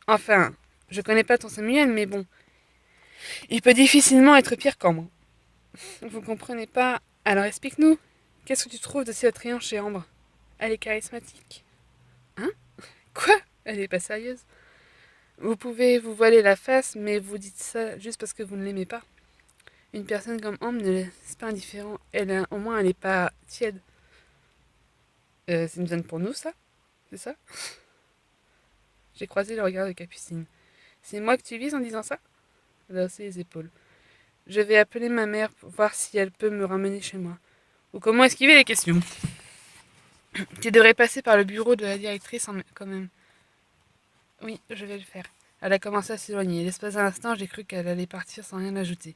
Enfin, je connais pas ton Samuel, mais bon, il peut difficilement être pire qu'Ambre. Vous comprenez pas? Alors explique-nous. Qu'est-ce que tu trouves de si attrayant chez Ambre? Elle est charismatique. Hein? Quoi? Elle est pas sérieuse. Vous pouvez vous voiler la face, mais vous dites ça juste parce que vous ne l'aimez pas. Une personne comme Ambre ne laisse pas indifférent. Au moins, elle n'est pas tiède. C'est une zone pour nous, ça? C'est ça? J'ai croisé le regard de Capucine. C'est moi que tu vises en disant ça? Elle a haussé les épaules. Je vais appeler ma mère pour voir si elle peut me ramener chez moi. Ou comment esquiver les questions. Tu devrais passer par le bureau de la directrice quand même. Oui, je vais le faire. Elle a commencé à s'éloigner. L'espace d'un instant, j'ai cru qu'elle allait partir sans rien ajouter.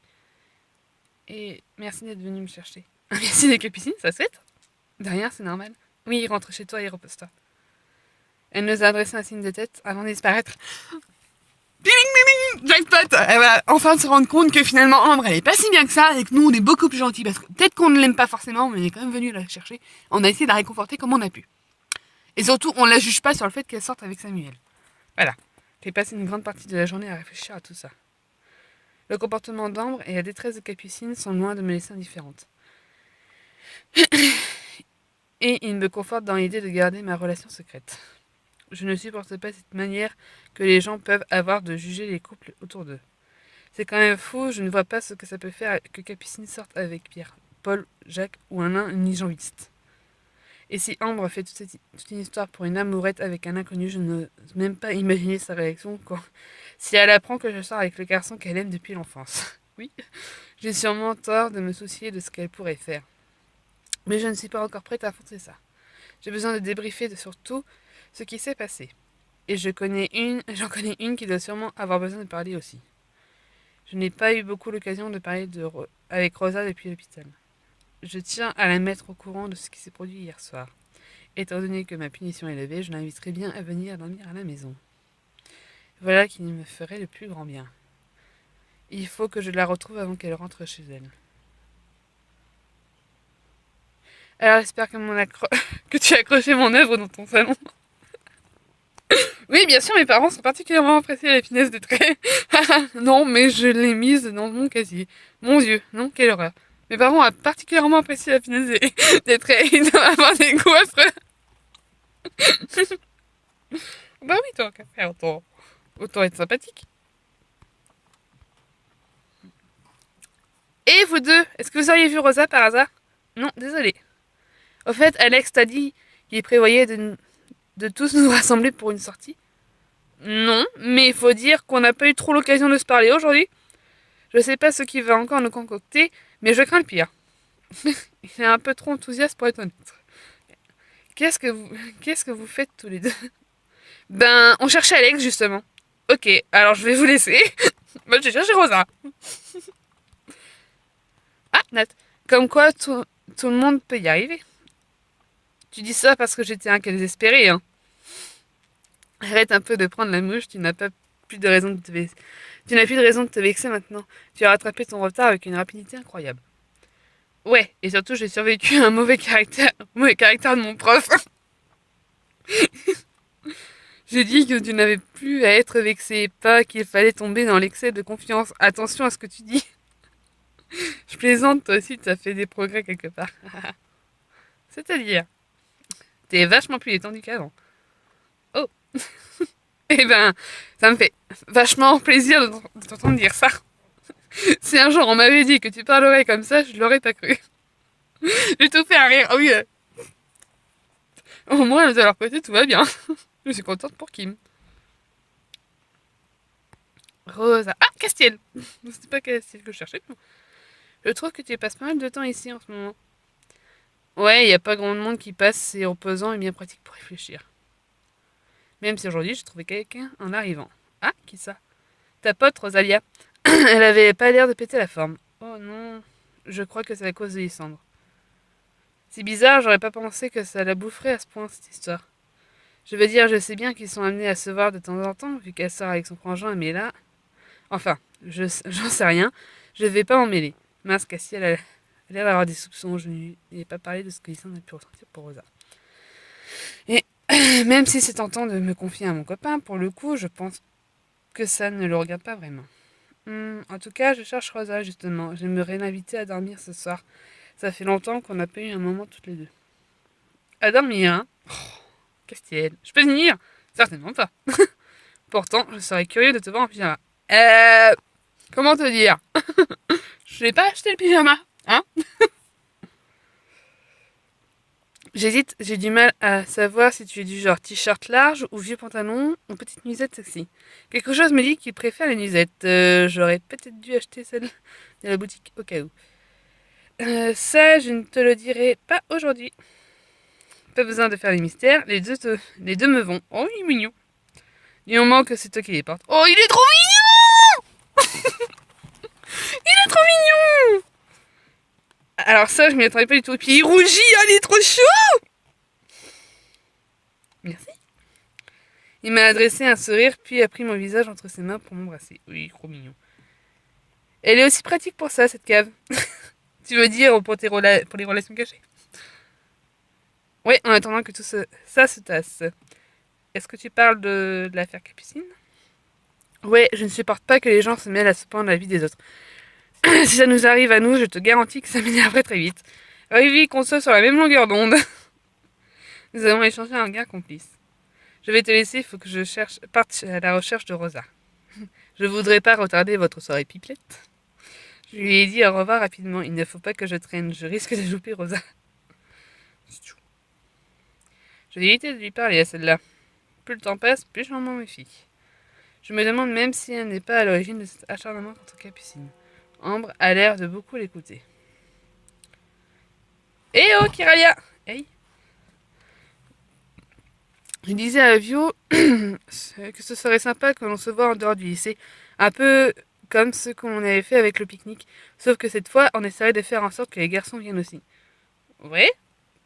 Et merci d'être venu me chercher. Merci des capucines, ça se fait? De rien, c'est normal. Oui, rentre chez toi et repose-toi. Elle nous a adressé un signe de tête avant de disparaître. Jackpot! Elle va enfin se rendre compte que finalement Ambre elle est pas si bien que ça et que nous on est beaucoup plus gentils parce que peut-être qu'on ne l'aime pas forcément mais on est quand même venu la chercher. On a essayé de la réconforter comme on a pu. Et surtout on la juge pas sur le fait qu'elle sorte avec Samuel. Voilà. J'ai passé une grande partie de la journée à réfléchir à tout ça. Le comportement d'Ambre et la détresse de Capucine sont loin de me laisser indifférente. Et ils me confortent dans l'idée de garder ma relation secrète. Je ne supporte pas cette manière que les gens peuvent avoir de juger les couples autour d'eux. C'est quand même fou, je ne vois pas ce que ça peut faire que Capucine sorte avec Pierre, Paul, Jacques ou un nain unijambiste. Et si Ambre fait toute une histoire pour une amourette avec un inconnu, je n'ose même pas imaginer sa réaction si elle apprend que je sors avec le garçon qu'elle aime depuis l'enfance. Oui, j'ai sûrement tort de me soucier de ce qu'elle pourrait faire. Mais je ne suis pas encore prête à affronter ça. J'ai besoin de débriefer sur tout ce qui s'est passé. Et j'en connais une qui doit sûrement avoir besoin de parler aussi. Je n'ai pas eu beaucoup l'occasion de parler avec Rosa depuis l'hôpital. Je tiens à la mettre au courant de ce qui s'est produit hier soir. Étant donné que ma punition est levée, je l'inviterai bien à venir dormir à la maison. Voilà qui me ferait le plus grand bien. Il faut que je la retrouve avant qu'elle rentre chez elle. Alors j'espère que tu as accroché mon œuvre dans ton salon. Oui, bien sûr, mes parents sont particulièrement appréciés à la finesse des traits. Non, mais je l'ai mise dans mon casier. Mon Dieu, non, quelle horreur. Mes parents ont particulièrement apprécié la finesse des traits. Ils doivent avoir des goûts affreux. Bah oui, toi, qu'à faire, autant être sympathique. Et vous deux, est-ce que vous auriez vu Rosa par hasard? Non, désolé. Au fait, Alex t'a dit qu'il prévoyait de tous nous rassembler pour une sortie? Non, mais il faut dire qu'on n'a pas eu trop l'occasion de se parler aujourd'hui. Je sais pas ce qu'il va encore nous concocter, mais je crains le pire. Il est un peu trop enthousiaste pour être honnête. Qu'est-ce que vous faites tous les deux? Ben, on cherchait Alex justement. Ok, alors je vais vous laisser. Moi, j'ai cherché Rosa. Ah, Nat. Comme quoi, tout le monde peut y arriver. Tu dis ça parce que j'étais un cas désespéré, hein. Arrête un peu de prendre la mouche, tu n'as plus de raison de te vexer. Tu n'as plus de raison de te vexer maintenant. Tu as rattrapé ton retard avec une rapidité incroyable. Ouais, et surtout j'ai survécu à un mauvais caractère de mon prof. J'ai dit que tu n'avais plus à être vexé, pas qu'il fallait tomber dans l'excès de confiance. Attention à ce que tu dis. Je plaisante, toi aussi tu as fait des progrès quelque part. C'est-à-dire, t'es vachement plus détendu qu'avant. Oh. Eh ben, ça me fait vachement plaisir de t'entendre dire ça. Si un jour on m'avait dit que tu parlerais comme ça, je l'aurais pas cru. J'ai tout fait à rire. Ah oui. Au moins, de leur côté, tout va bien. Je suis contente pour Kim. Rosa. Ah, Castiel. C'était pas Castiel que je cherchais. Je trouve que tu passes pas mal de temps ici en ce moment. Ouais, y a pas grand monde qui passe, c'est reposant et bien pratique pour réfléchir. Même si aujourd'hui, j'ai trouvé quelqu'un en arrivant. Ah, qui ça? Ta pote, Rosalia. Elle avait pas l'air de péter la forme. Oh non, je crois que c'est à cause de Lysandre. C'est bizarre, j'aurais pas pensé que ça la boufferait à ce point, cette histoire. Je veux dire, je sais bien qu'ils sont amenés à se voir de temps en temps, vu qu'elle sort avec son frangin, mais là... Enfin, j'en sais rien, je vais pas m'en mêler. Mince, Cassie, elle a l'air d'avoir des soupçons, je ne lui ai pas parlé de ce que Lysandre a pu ressentir pour Rosa. Et même si c'est tentant de me confier à mon copain, pour le coup, je pense que ça ne le regarde pas vraiment. En tout cas, je cherche Rosa, justement. J'aimerais l'inviter à dormir ce soir. Ça fait longtemps qu'on n'a pas eu un moment toutes les deux. À dormir, hein? Oh, Castiel. Je peux venir? Certainement pas. Pourtant, je serais curieux de te voir en pyjama. Comment te dire? Je n'ai pas acheté le pyjama, hein? J'hésite, j'ai du mal à savoir si tu es du genre t-shirt large ou vieux pantalon ou petite nuisette sexy. Quelque chose me dit qu'il préfère les nuisettes. J'aurais peut-être dû acheter celle de la boutique au cas où. Ça, je ne te le dirai pas aujourd'hui. Pas besoin de faire les mystères, les deux me vont. Oh, il est mignon. Du moment que c'est toi qui les portes. Oh, il est trop mignon. Il est trop mignon. Alors ça, je m'y attendais pas du tout. Et puis il rougit, oh, il est trop chaud. Merci. Il m'a adressé un sourire, puis a pris mon visage entre ses mains pour m'embrasser. Oui, trop mignon. Elle est aussi pratique pour ça, cette cave. Tu veux dire pour pour les relations cachées? Oui, en attendant que ça se tasse. Est-ce que tu parles de l'affaire Capucine? Ouais, je ne supporte pas que les gens se mêlent à ce point de la vie des autres. Si ça nous arrive à nous, je te garantis que ça m'énerverait très vite. Oui, qu'on soit sur la même longueur d'onde. Nous avons échangé un regard complice. Je vais te laisser, il faut que parte à la recherche de Rosa. Je voudrais pas retarder votre soirée pipelette. Je lui ai dit au revoir rapidement. Il ne faut pas que je traîne, je risque de louper Rosa. Je vais éviter de lui parler à celle-là. Plus le temps passe, plus je m'en méfie. Je me demande même si elle n'est pas à l'origine de cet acharnement contre Capucine. Ambre a l'air de beaucoup l'écouter. Eh oh, Kiralia! Hey! Je disais à Vio que ce serait sympa que l'on se voit en dehors du lycée. Un peu comme ce qu'on avait fait avec le pique-nique. Sauf que cette fois, on essaierait de faire en sorte que les garçons viennent aussi. Ouais?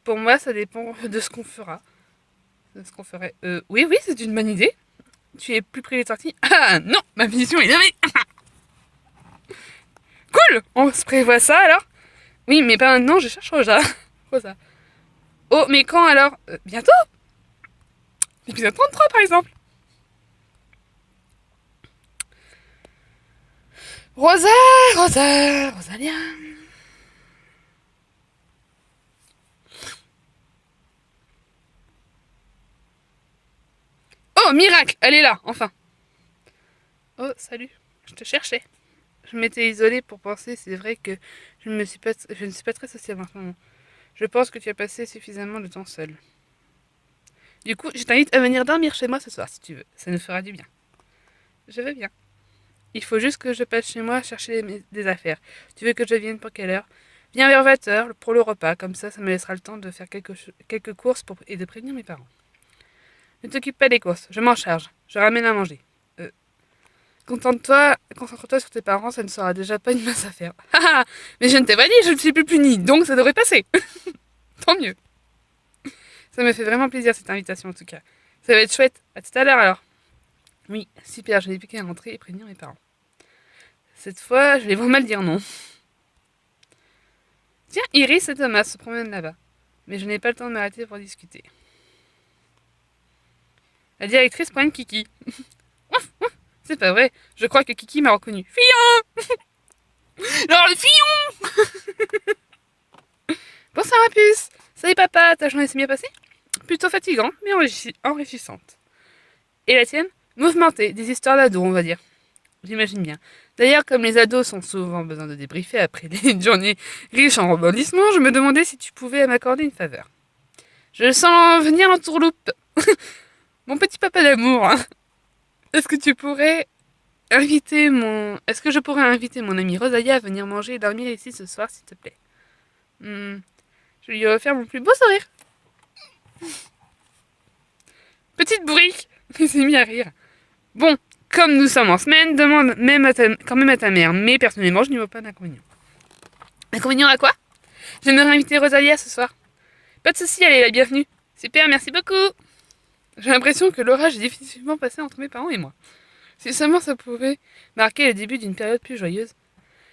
Pour moi, ça dépend de ce qu'on fera. De ce qu'on ferait. Oui, c'est une bonne idée. Tu es plus près des sorties? Ah non, ma vision est levée. Cool. On se prévoit ça alors? Oui, mais pas maintenant, je cherche Rosa. Rosa. Oh, mais quand alors? Bientôt? L'épisode 33 par exemple. Rosa, Rosalia. Oh, miracle, elle est là, enfin. Oh, salut, je te cherchais. Je m'étais isolée pour penser, c'est vrai que je ne suis pas très sociable en ce moment. Je pense que tu as passé suffisamment de temps seul. Du coup, je t'invite à venir dormir chez moi ce soir si tu veux. Ça nous fera du bien. Je veux bien. Il faut juste que je passe chez moi chercher des affaires. Tu veux que je vienne pour quelle heure? Viens vers 20h pour le repas, comme ça me laissera le temps de faire quelques courses et de prévenir mes parents. Ne t'occupe pas des courses, je m'en charge. Je ramène à manger. Concentre-toi sur tes parents, ça ne sera déjà pas une mince affaire. Mais je ne t'ai pas dit, je ne suis plus punie, donc ça devrait passer. Tant mieux. Ça me fait vraiment plaisir cette invitation en tout cas. Ça va être chouette. À tout à l'heure alors. Oui, super, je n'ai plus qu'à rentrer et prévenir mes parents. Cette fois, je vais vraiment mal dire non. Tiens, Iris et Thomas se promènent là-bas. Mais je n'ai pas le temps de m'arrêter pour discuter. La directrice pointe Kiki. C'est pas vrai, je crois que Kiki m'a reconnu. Fillon! Alors le fillon! Bonsoir ma puce! Salut papa, ta journée s'est bien passée? Plutôt fatigante, mais enrichissante. Et la tienne? Mouvementée, des histoires d'ados, on va dire. J'imagine bien. D'ailleurs, comme les ados sont souvent besoin de débriefer après des journées riches en rebondissements, je me demandais si tu pouvais m'accorder une faveur. Je sens venir en tourloupe. Mon petit papa d'amour. Est-ce que tu pourrais Est-ce que je pourrais inviter mon amie Rosalia à venir manger et dormir ici ce soir, s'il te plaît? Je lui ai offert mon plus beau sourire. Petite bourrique. Il s'est mis à rire. Bon, comme nous sommes en semaine, demande quand même à ta mère. Mais personnellement, je n'y vois pas d'inconvénient. Inconvénient à quoi? J'aimerais inviter Rosalia ce soir. Pas de soucis, elle est la bienvenue. Super, merci beaucoup. J'ai l'impression que l'orage est définitivement passé entre mes parents et moi. Si seulement ça pouvait marquer le début d'une période plus joyeuse.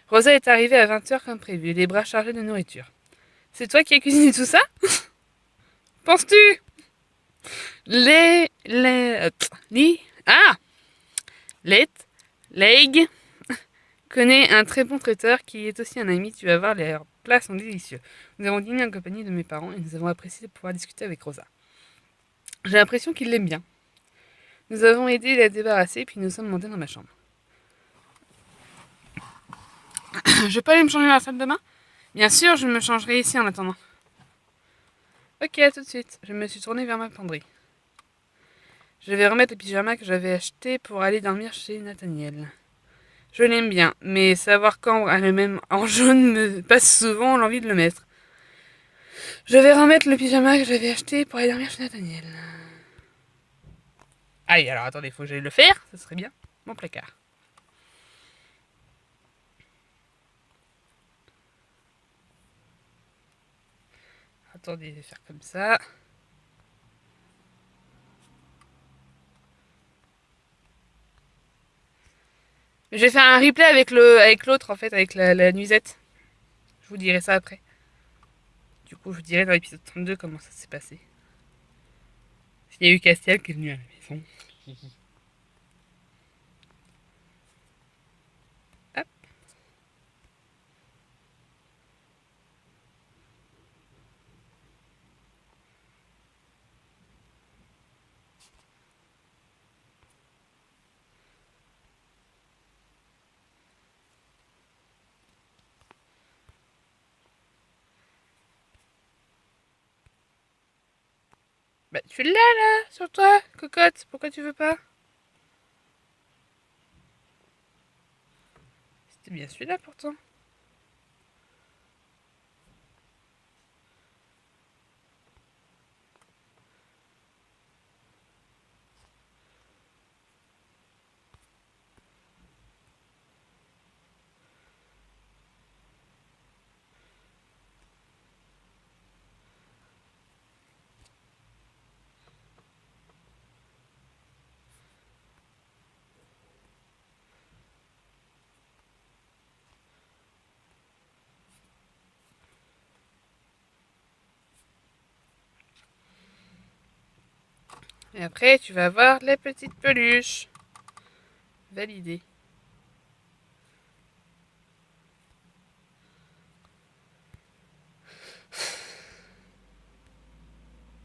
Rosa est arrivée à 20h comme prévu, les bras chargés de nourriture. C'est toi qui as cuisiné tout ça? Penses-tu? Ah! Leg connaît un très bon traiteur qui est aussi un ami. Tu vas voir, leurs plats sont délicieux. Nous avons dîné en compagnie de mes parents et nous avons apprécié de pouvoir discuter avec Rosa. J'ai l'impression qu'il l'aime bien. Nous avons aidé à la débarrasser puis nous sommes montés dans ma chambre. Je peux aller me changer dans la salle de bain? Bien sûr, je me changerai ici en attendant. Ok, à tout de suite. Je me suis tournée vers ma penderie. Je vais remettre le pyjama que j'avais acheté pour aller dormir chez Nathaniel. Je l'aime bien, mais savoir quand a le même en jaune me passe souvent l'envie de le mettre. Je vais remettre le pyjama que j'avais acheté pour aller dormir chez Nathaniel. Aïe, alors attendez, faut que j'aille le faire, ça serait bien. Mon placard. Attendez, je vais faire comme ça. Je vais faire un replay avec l'autre en fait, avec la nuisette. Je vous dirai ça après. Du coup, je vous dirai dans l'épisode 32 comment ça s'est passé. S'il y a eu Castiel qui est venu à la maison. Hop. Bah, tu l'as là, sur toi, cocotte. Pourquoi tu veux pas? C'était bien celui-là pourtant. Et après, tu vas voir les petites peluches. Validé.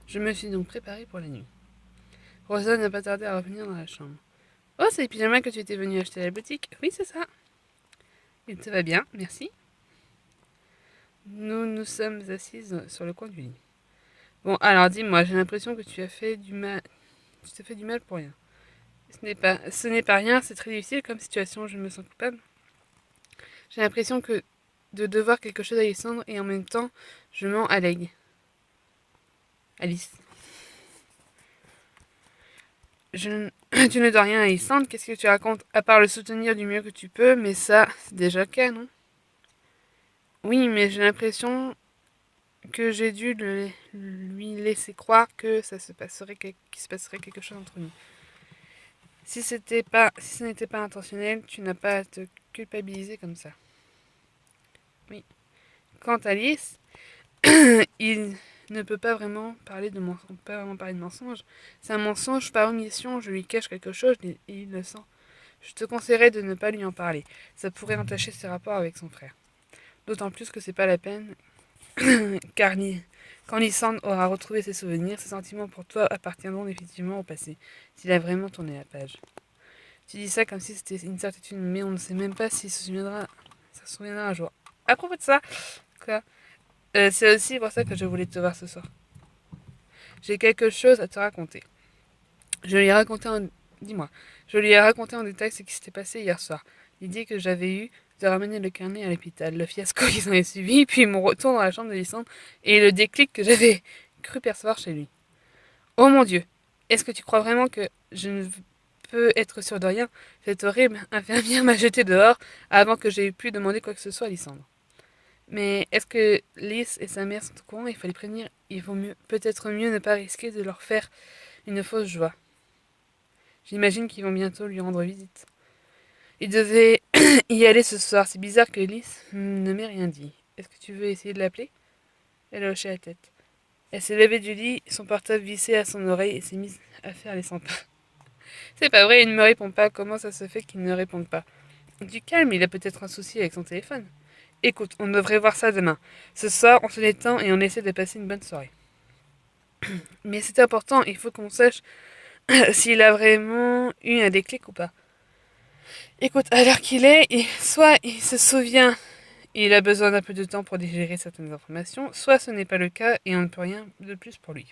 Je me suis donc préparée pour la nuit. Rosa n'a pas tardé à revenir dans la chambre. Oh, c'est les pyjamas que tu étais venu acheter à la boutique. Oui, c'est ça. Il te va bien, merci. Nous nous sommes assises sur le coin du lit. Bon, alors dis-moi, j'ai l'impression que tu as fait du mal. Tu t'es fait du mal pour rien. Ce n'est pas rien, c'est très difficile comme situation, je me sens coupable. J'ai l'impression que de devoir quelque chose à Alexandre et en même temps, je mens à Leg. Alice. Tu ne dois rien à Alexandre, qu'est-ce que tu racontes? À part le soutenir du mieux que tu peux, mais ça, c'est déjà le cas, non? Oui, mais j'ai l'impression que j'ai dû lui laisser croire que qu'il se passerait quelque chose entre nous. Si ce n'était pas intentionnel, tu n'as pas à te culpabiliser comme ça. Oui. Quant à Alice, il ne peut pas vraiment parler de mensonge. C'est un mensonge par omission, je lui cache quelque chose et il le sent. Je te conseillerais de ne pas lui en parler. Ça pourrait entacher ses rapports avec son frère. D'autant plus que c'est pas la peine, car quand Lysandre aura retrouvé ses souvenirs, ses sentiments pour toi appartiendront définitivement au passé, s'il a vraiment tourné la page. Tu dis ça comme si c'était une certitude, mais on ne sait même pas s'il se souviendra un jour. À propos de ça, quoi, c'est aussi pour ça que je voulais te voir ce soir. J'ai quelque chose à te raconter. Je lui ai raconté en... Dis-moi. Je lui ai raconté en détail ce qui s'était passé hier soir. L'idée que j'avais eue de ramener le carnet à l'hôpital, le fiasco qui s'en est suivi, puis mon retour dans la chambre de Lysandre et le déclic que j'avais cru percevoir chez lui. Oh mon Dieu, est-ce que tu crois vraiment que je ne peux être sûre de rien? Cette horrible infirmière m'a jeté dehors avant que j'aie pu demander quoi que ce soit à Lysandre. Mais est-ce que Lys et sa mère sont au courant? Il fallait prévenir. Il vaut peut-être mieux ne pas risquer de leur faire une fausse joie. J'imagine qu'ils vont bientôt lui rendre visite. Il devait y aller ce soir. C'est bizarre que Lys ne m'ait rien dit. Est-ce que tu veux essayer de l'appeler? Elle a hoché la tête. Elle s'est levée du lit, son portable vissé à son oreille et s'est mise à faire les 100 pas. C'est pas vrai, il ne me répond pas. Comment ça se fait qu'il ne réponde pas? Du calme, il a peut-être un souci avec son téléphone. Écoute, on devrait voir ça demain. Ce soir, on se détend et on essaie de passer une bonne soirée. Mais c'est important, il faut qu'on sache s'il a vraiment eu un déclic ou pas. Écoute, à l'heure qu'il est, soit il se souvient et il a besoin d'un peu de temps pour digérer certaines informations, soit ce n'est pas le cas et on ne peut rien de plus pour lui.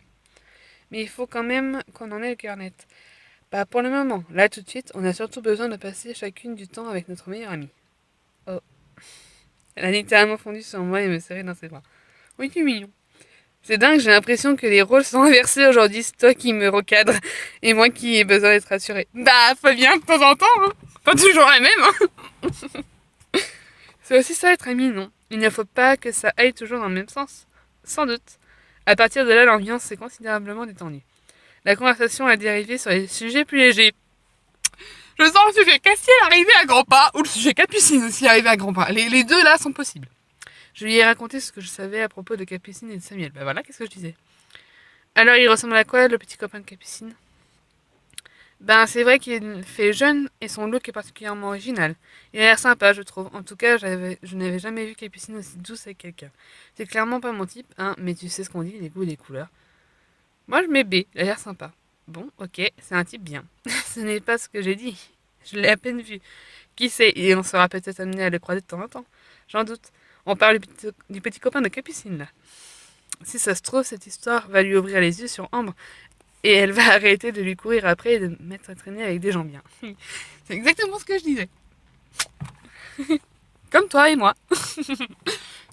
Mais il faut quand même qu'on en ait le cœur net. Pas pour le moment. Là, tout de suite, on a surtout besoin de passer chacune du temps avec notre meilleure amie. Oh. Elle a littéralement fondu sur moi et me serré dans ses bras. Oui, c'est mignon. C'est dingue, j'ai l'impression que les rôles sont inversés aujourd'hui. C'est toi qui me recadre et moi qui ai besoin d'être rassurée. Bah, faut bien de temps en temps, hein. Pas toujours la même, hein. C'est aussi ça être ami, non? Il ne faut pas que ça aille toujours dans le même sens. Sans doute. À partir de là, l'ambiance s'est considérablement détendue. La conversation a dérivé sur les sujets plus légers. Je sens le sujet Castiel arriver à grands pas, ou le sujet Capucine aussi arriver à grands pas. Les deux là sont possibles. Je lui ai raconté ce que je savais à propos de Capucine et de Samuel. Bah voilà, qu'est-ce que je disais. Alors il ressemble à quoi, le petit copain de Capucine? Ben c'est vrai qu'il fait jeune et son look est particulièrement original. Il a l'air sympa, je trouve. En tout cas, je n'avais jamais vu Capucine aussi douce avec quelqu'un. C'est clairement pas mon type, hein, mais tu sais ce qu'on dit, les goûts et les couleurs. Moi je mets B, il a l'air sympa. Bon, ok, c'est un type bien. Ce n'est pas ce que j'ai dit. Je l'ai à peine vu. Qui sait, et on sera peut-être amené à le croiser de temps en temps. J'en doute. On parle du petit copain de Capucine, là. Si ça se trouve, cette histoire va lui ouvrir les yeux sur Ambre, et elle va arrêter de lui courir après et de mettre à traîner avec des gens bien. C'est exactement ce que je disais. Comme toi et moi.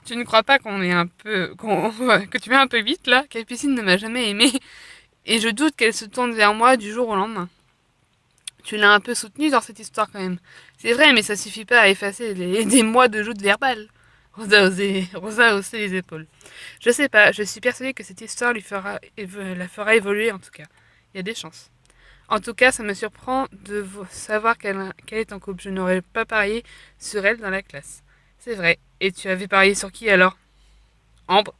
Tu ne crois pas qu'on est un peu... que tu vas un peu vite, là? Capucine ne m'a jamais aimé, et je doute qu'elle se tourne vers moi du jour au lendemain. Tu l'as un peu soutenue dans cette histoire quand même. C'est vrai, mais ça suffit pas à effacer des mois de joutes verbales. Rosa a haussé les épaules. Je sais pas, je suis persuadée que cette histoire la fera évoluer en tout cas. Il y a des chances. En tout cas, ça me surprend de savoir qu'elle est en couple. Je n'aurais pas parié sur elle dans la classe. C'est vrai. Et tu avais parié sur qui alors? Ambre.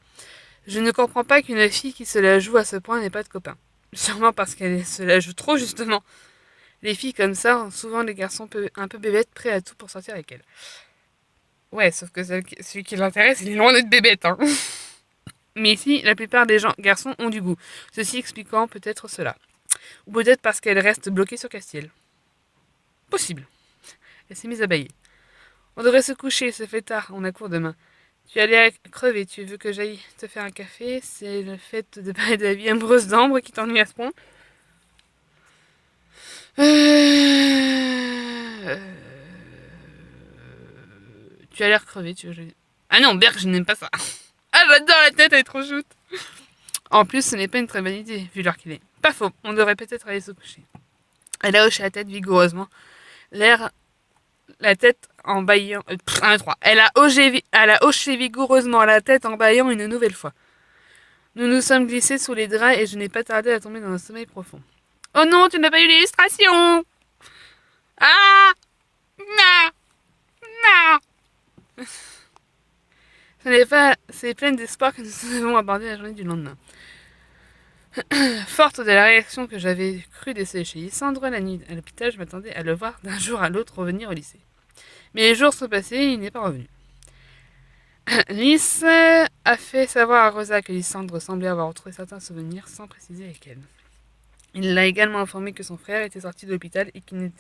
Je ne comprends pas qu'une fille qui se la joue à ce point n'ait pas de copain. Sûrement parce qu'elle se la joue trop justement. Les filles comme ça ont souvent des garçons un peu bébêtes prêts à tout pour sortir avec elles. Ouais, sauf que celui qui l'intéresse, il est loin d'être bébête, hein. Mais ici, la plupart des gens, garçons ont du goût. Ceci expliquant peut-être cela. Ou peut-être parce qu'elle reste bloquée sur Castiel. Possible. Elle s'est mise à bâiller. On devrait se coucher, ça fait tard, on a cours demain. Tu es allé à crever, tu veux que j'aille te faire un café? C'est le fait de parler de la vie amoureuse d'Ambre qui t'ennuie à ce point? Tu as l'air crevé, tu veux. Ah non, Berg, je n'aime pas ça. Ah, j'adore la tête, elle est trop shoot. En plus, ce n'est pas une très bonne idée, vu l'heure qu'il est. Pas faux, on devrait peut-être aller se coucher. Elle a hoché la tête vigoureusement. La tête en bâillant. 1, 3. Elle a hoché vigoureusement la tête en bâillant une nouvelle fois. Nous nous sommes glissés sous les draps et je n'ai pas tardé à tomber dans un sommeil profond. Oh non, tu n'as pas eu l'illustration! Ah! Non! Non! C'est plein d'espoir que nous avons abordé la journée du lendemain. Forte de la réaction que j'avais cru déceler chez Lysandre la nuit à l'hôpital, je m'attendais à le voir d'un jour à l'autre revenir au lycée. Mais les jours sont passés et il n'est pas revenu. Lys a fait savoir à Rosa que Lysandre semblait avoir retrouvé certains souvenirs sans préciser lesquels. Il l'a également informé que son frère était sorti de l'hôpital et qu'il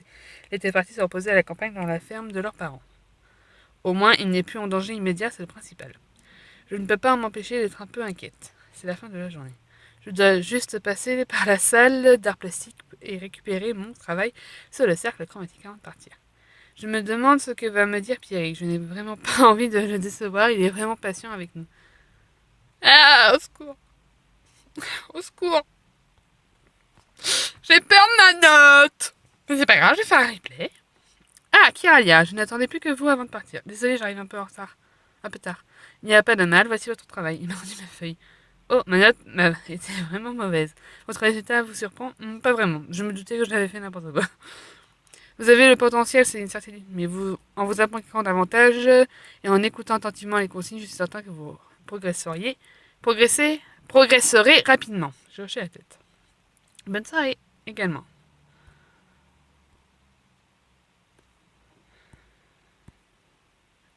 était parti se reposer à la campagne dans la ferme de leurs parents. Au moins, il n'est plus en danger immédiat, c'est le principal. Je ne peux pas m'empêcher d'être un peu inquiète. C'est la fin de la journée. Je dois juste passer par la salle d'art plastique et récupérer mon travail sur le cercle chromatique avant de partir. Je me demande ce que va me dire Pierrick. Je n'ai vraiment pas envie de le décevoir. Il est vraiment patient avec nous. Ah, au secours. Au secours. J'ai peur de ma note. Mais c'est pas grave, je vais faire un replay. Ah, Kiralia, je n'attendais plus que vous avant de partir. Désolée, j'arrive un peu en retard. Un peu tard. Il n'y a pas de mal, voici votre travail. Il m'a rendu ma feuille. Oh, ma note était vraiment mauvaise. Votre résultat vous surprend? Pas vraiment. Je me doutais que je l'avais fait n'importe quoi. Vous avez le potentiel, c'est une certitude. Mais en vous appliquant davantage et en écoutant attentivement les consignes, je suis certain que vous progresserez rapidement. J'ai hoché la tête. Bonne soirée également.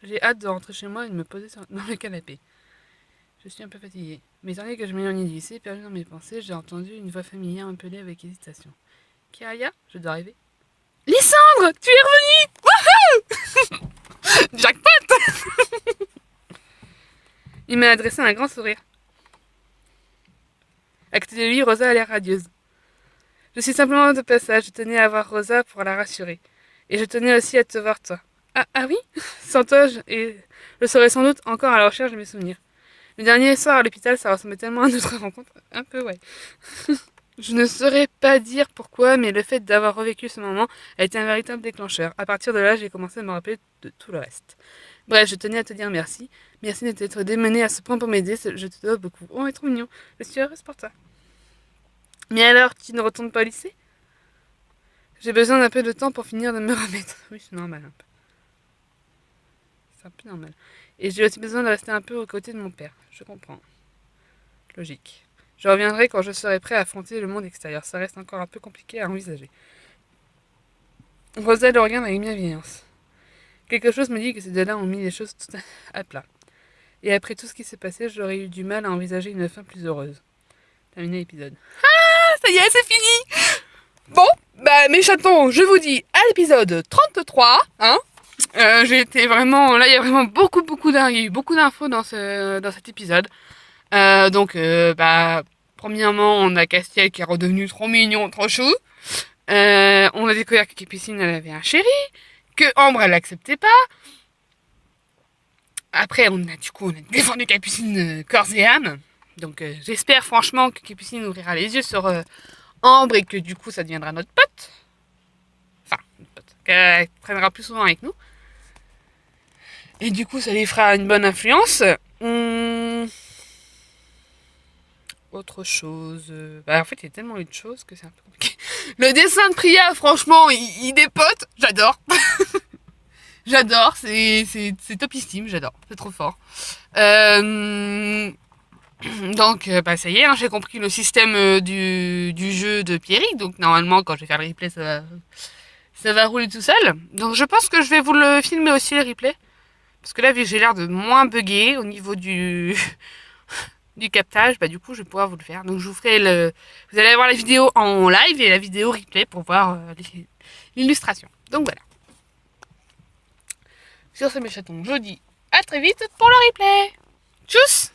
J'ai hâte de rentrer chez moi et de me poser dans le canapé. Je suis un peu fatiguée. Mais tandis que je m'éloignais du lycée, perdu dans mes pensées, j'ai entendu une voix familière m'appeler avec hésitation. Kiraya, je dois arriver. Lysandre, tu es revenu! Wouhou! Jackpot! Il m'a adressé un grand sourire. À côté de lui, Rosa a l'air radieuse. Je suis simplement de passage, je tenais à voir Rosa pour la rassurer. Et je tenais aussi à te voir toi. Ah oui. Sans toi, je serais sans doute encore à la recherche de mes souvenirs. Le dernier soir à l'hôpital, ça ressemblait tellement à notre rencontre. Un peu, ouais. Je ne saurais pas dire pourquoi, mais le fait d'avoir revécu ce moment a été un véritable déclencheur. À partir de là, j'ai commencé à me rappeler de tout le reste. Bref, je tenais à te dire merci. Merci de t'être démené à ce point pour m'aider, je te dois beaucoup. Oh, est trop mignon. Je suis heureuse pour toi. Mais alors, tu ne retournes pas au lycée? J'ai besoin d'un peu de temps pour finir de me remettre. Oui, c'est normal un peu. C'est un peu normal. Et j'ai aussi besoin de rester un peu aux côtés de mon père. Je comprends. Logique. Je reviendrai quand je serai prêt à affronter le monde extérieur. Ça reste encore un peu compliqué à envisager. Rosa le regarde avec bienveillance. Quelque chose me dit que ces deux-là ont mis les choses tout à plat. Et après tout ce qui s'est passé, j'aurais eu du mal à envisager une fin plus heureuse. Terminé l'épisode. Ah, ça y est, c'est fini. Bon, bah mes chatons, je vous dis à l'épisode 33, hein. J'ai été vraiment... Là, il y a vraiment beaucoup d'infos dans cet épisode. Bah, premièrement, on a Castiel qui est redevenu trop mignon, trop chou. On a découvert que Capucine, elle avait un chéri, que Ambre, elle l'acceptait pas. Après, on a défendu Capucine corps et âme. Donc, j'espère franchement que Capucine ouvrira les yeux sur Ambre et que du coup, ça deviendra notre pote. Enfin, notre pote. Qu'elle traînera plus souvent avec nous. Et du coup, ça lui fera une bonne influence. Autre chose. Bah, en fait, il y a tellement eu de choses que c'est un peu compliqué. Le dessin de Priya, franchement, il dépote. J'adore. J'adore. C'est topissime. J'adore. C'est trop fort. Donc, bah, ça y est, hein, j'ai compris le système du jeu de Pierrick. Donc, normalement, quand je vais faire le replay, ça va rouler tout seul. Donc, je pense que je vais vous le filmer aussi, le replay. Parce que là, vu que j'ai l'air de moins bugger au niveau du captage, bah du coup je vais pouvoir vous le faire. Donc je vous ferai vous allez voir la vidéo en live et la vidéo replay pour voir l'illustration. Donc voilà. Sur ce mes chatons, je vous dis à très vite pour le replay. Tchuss!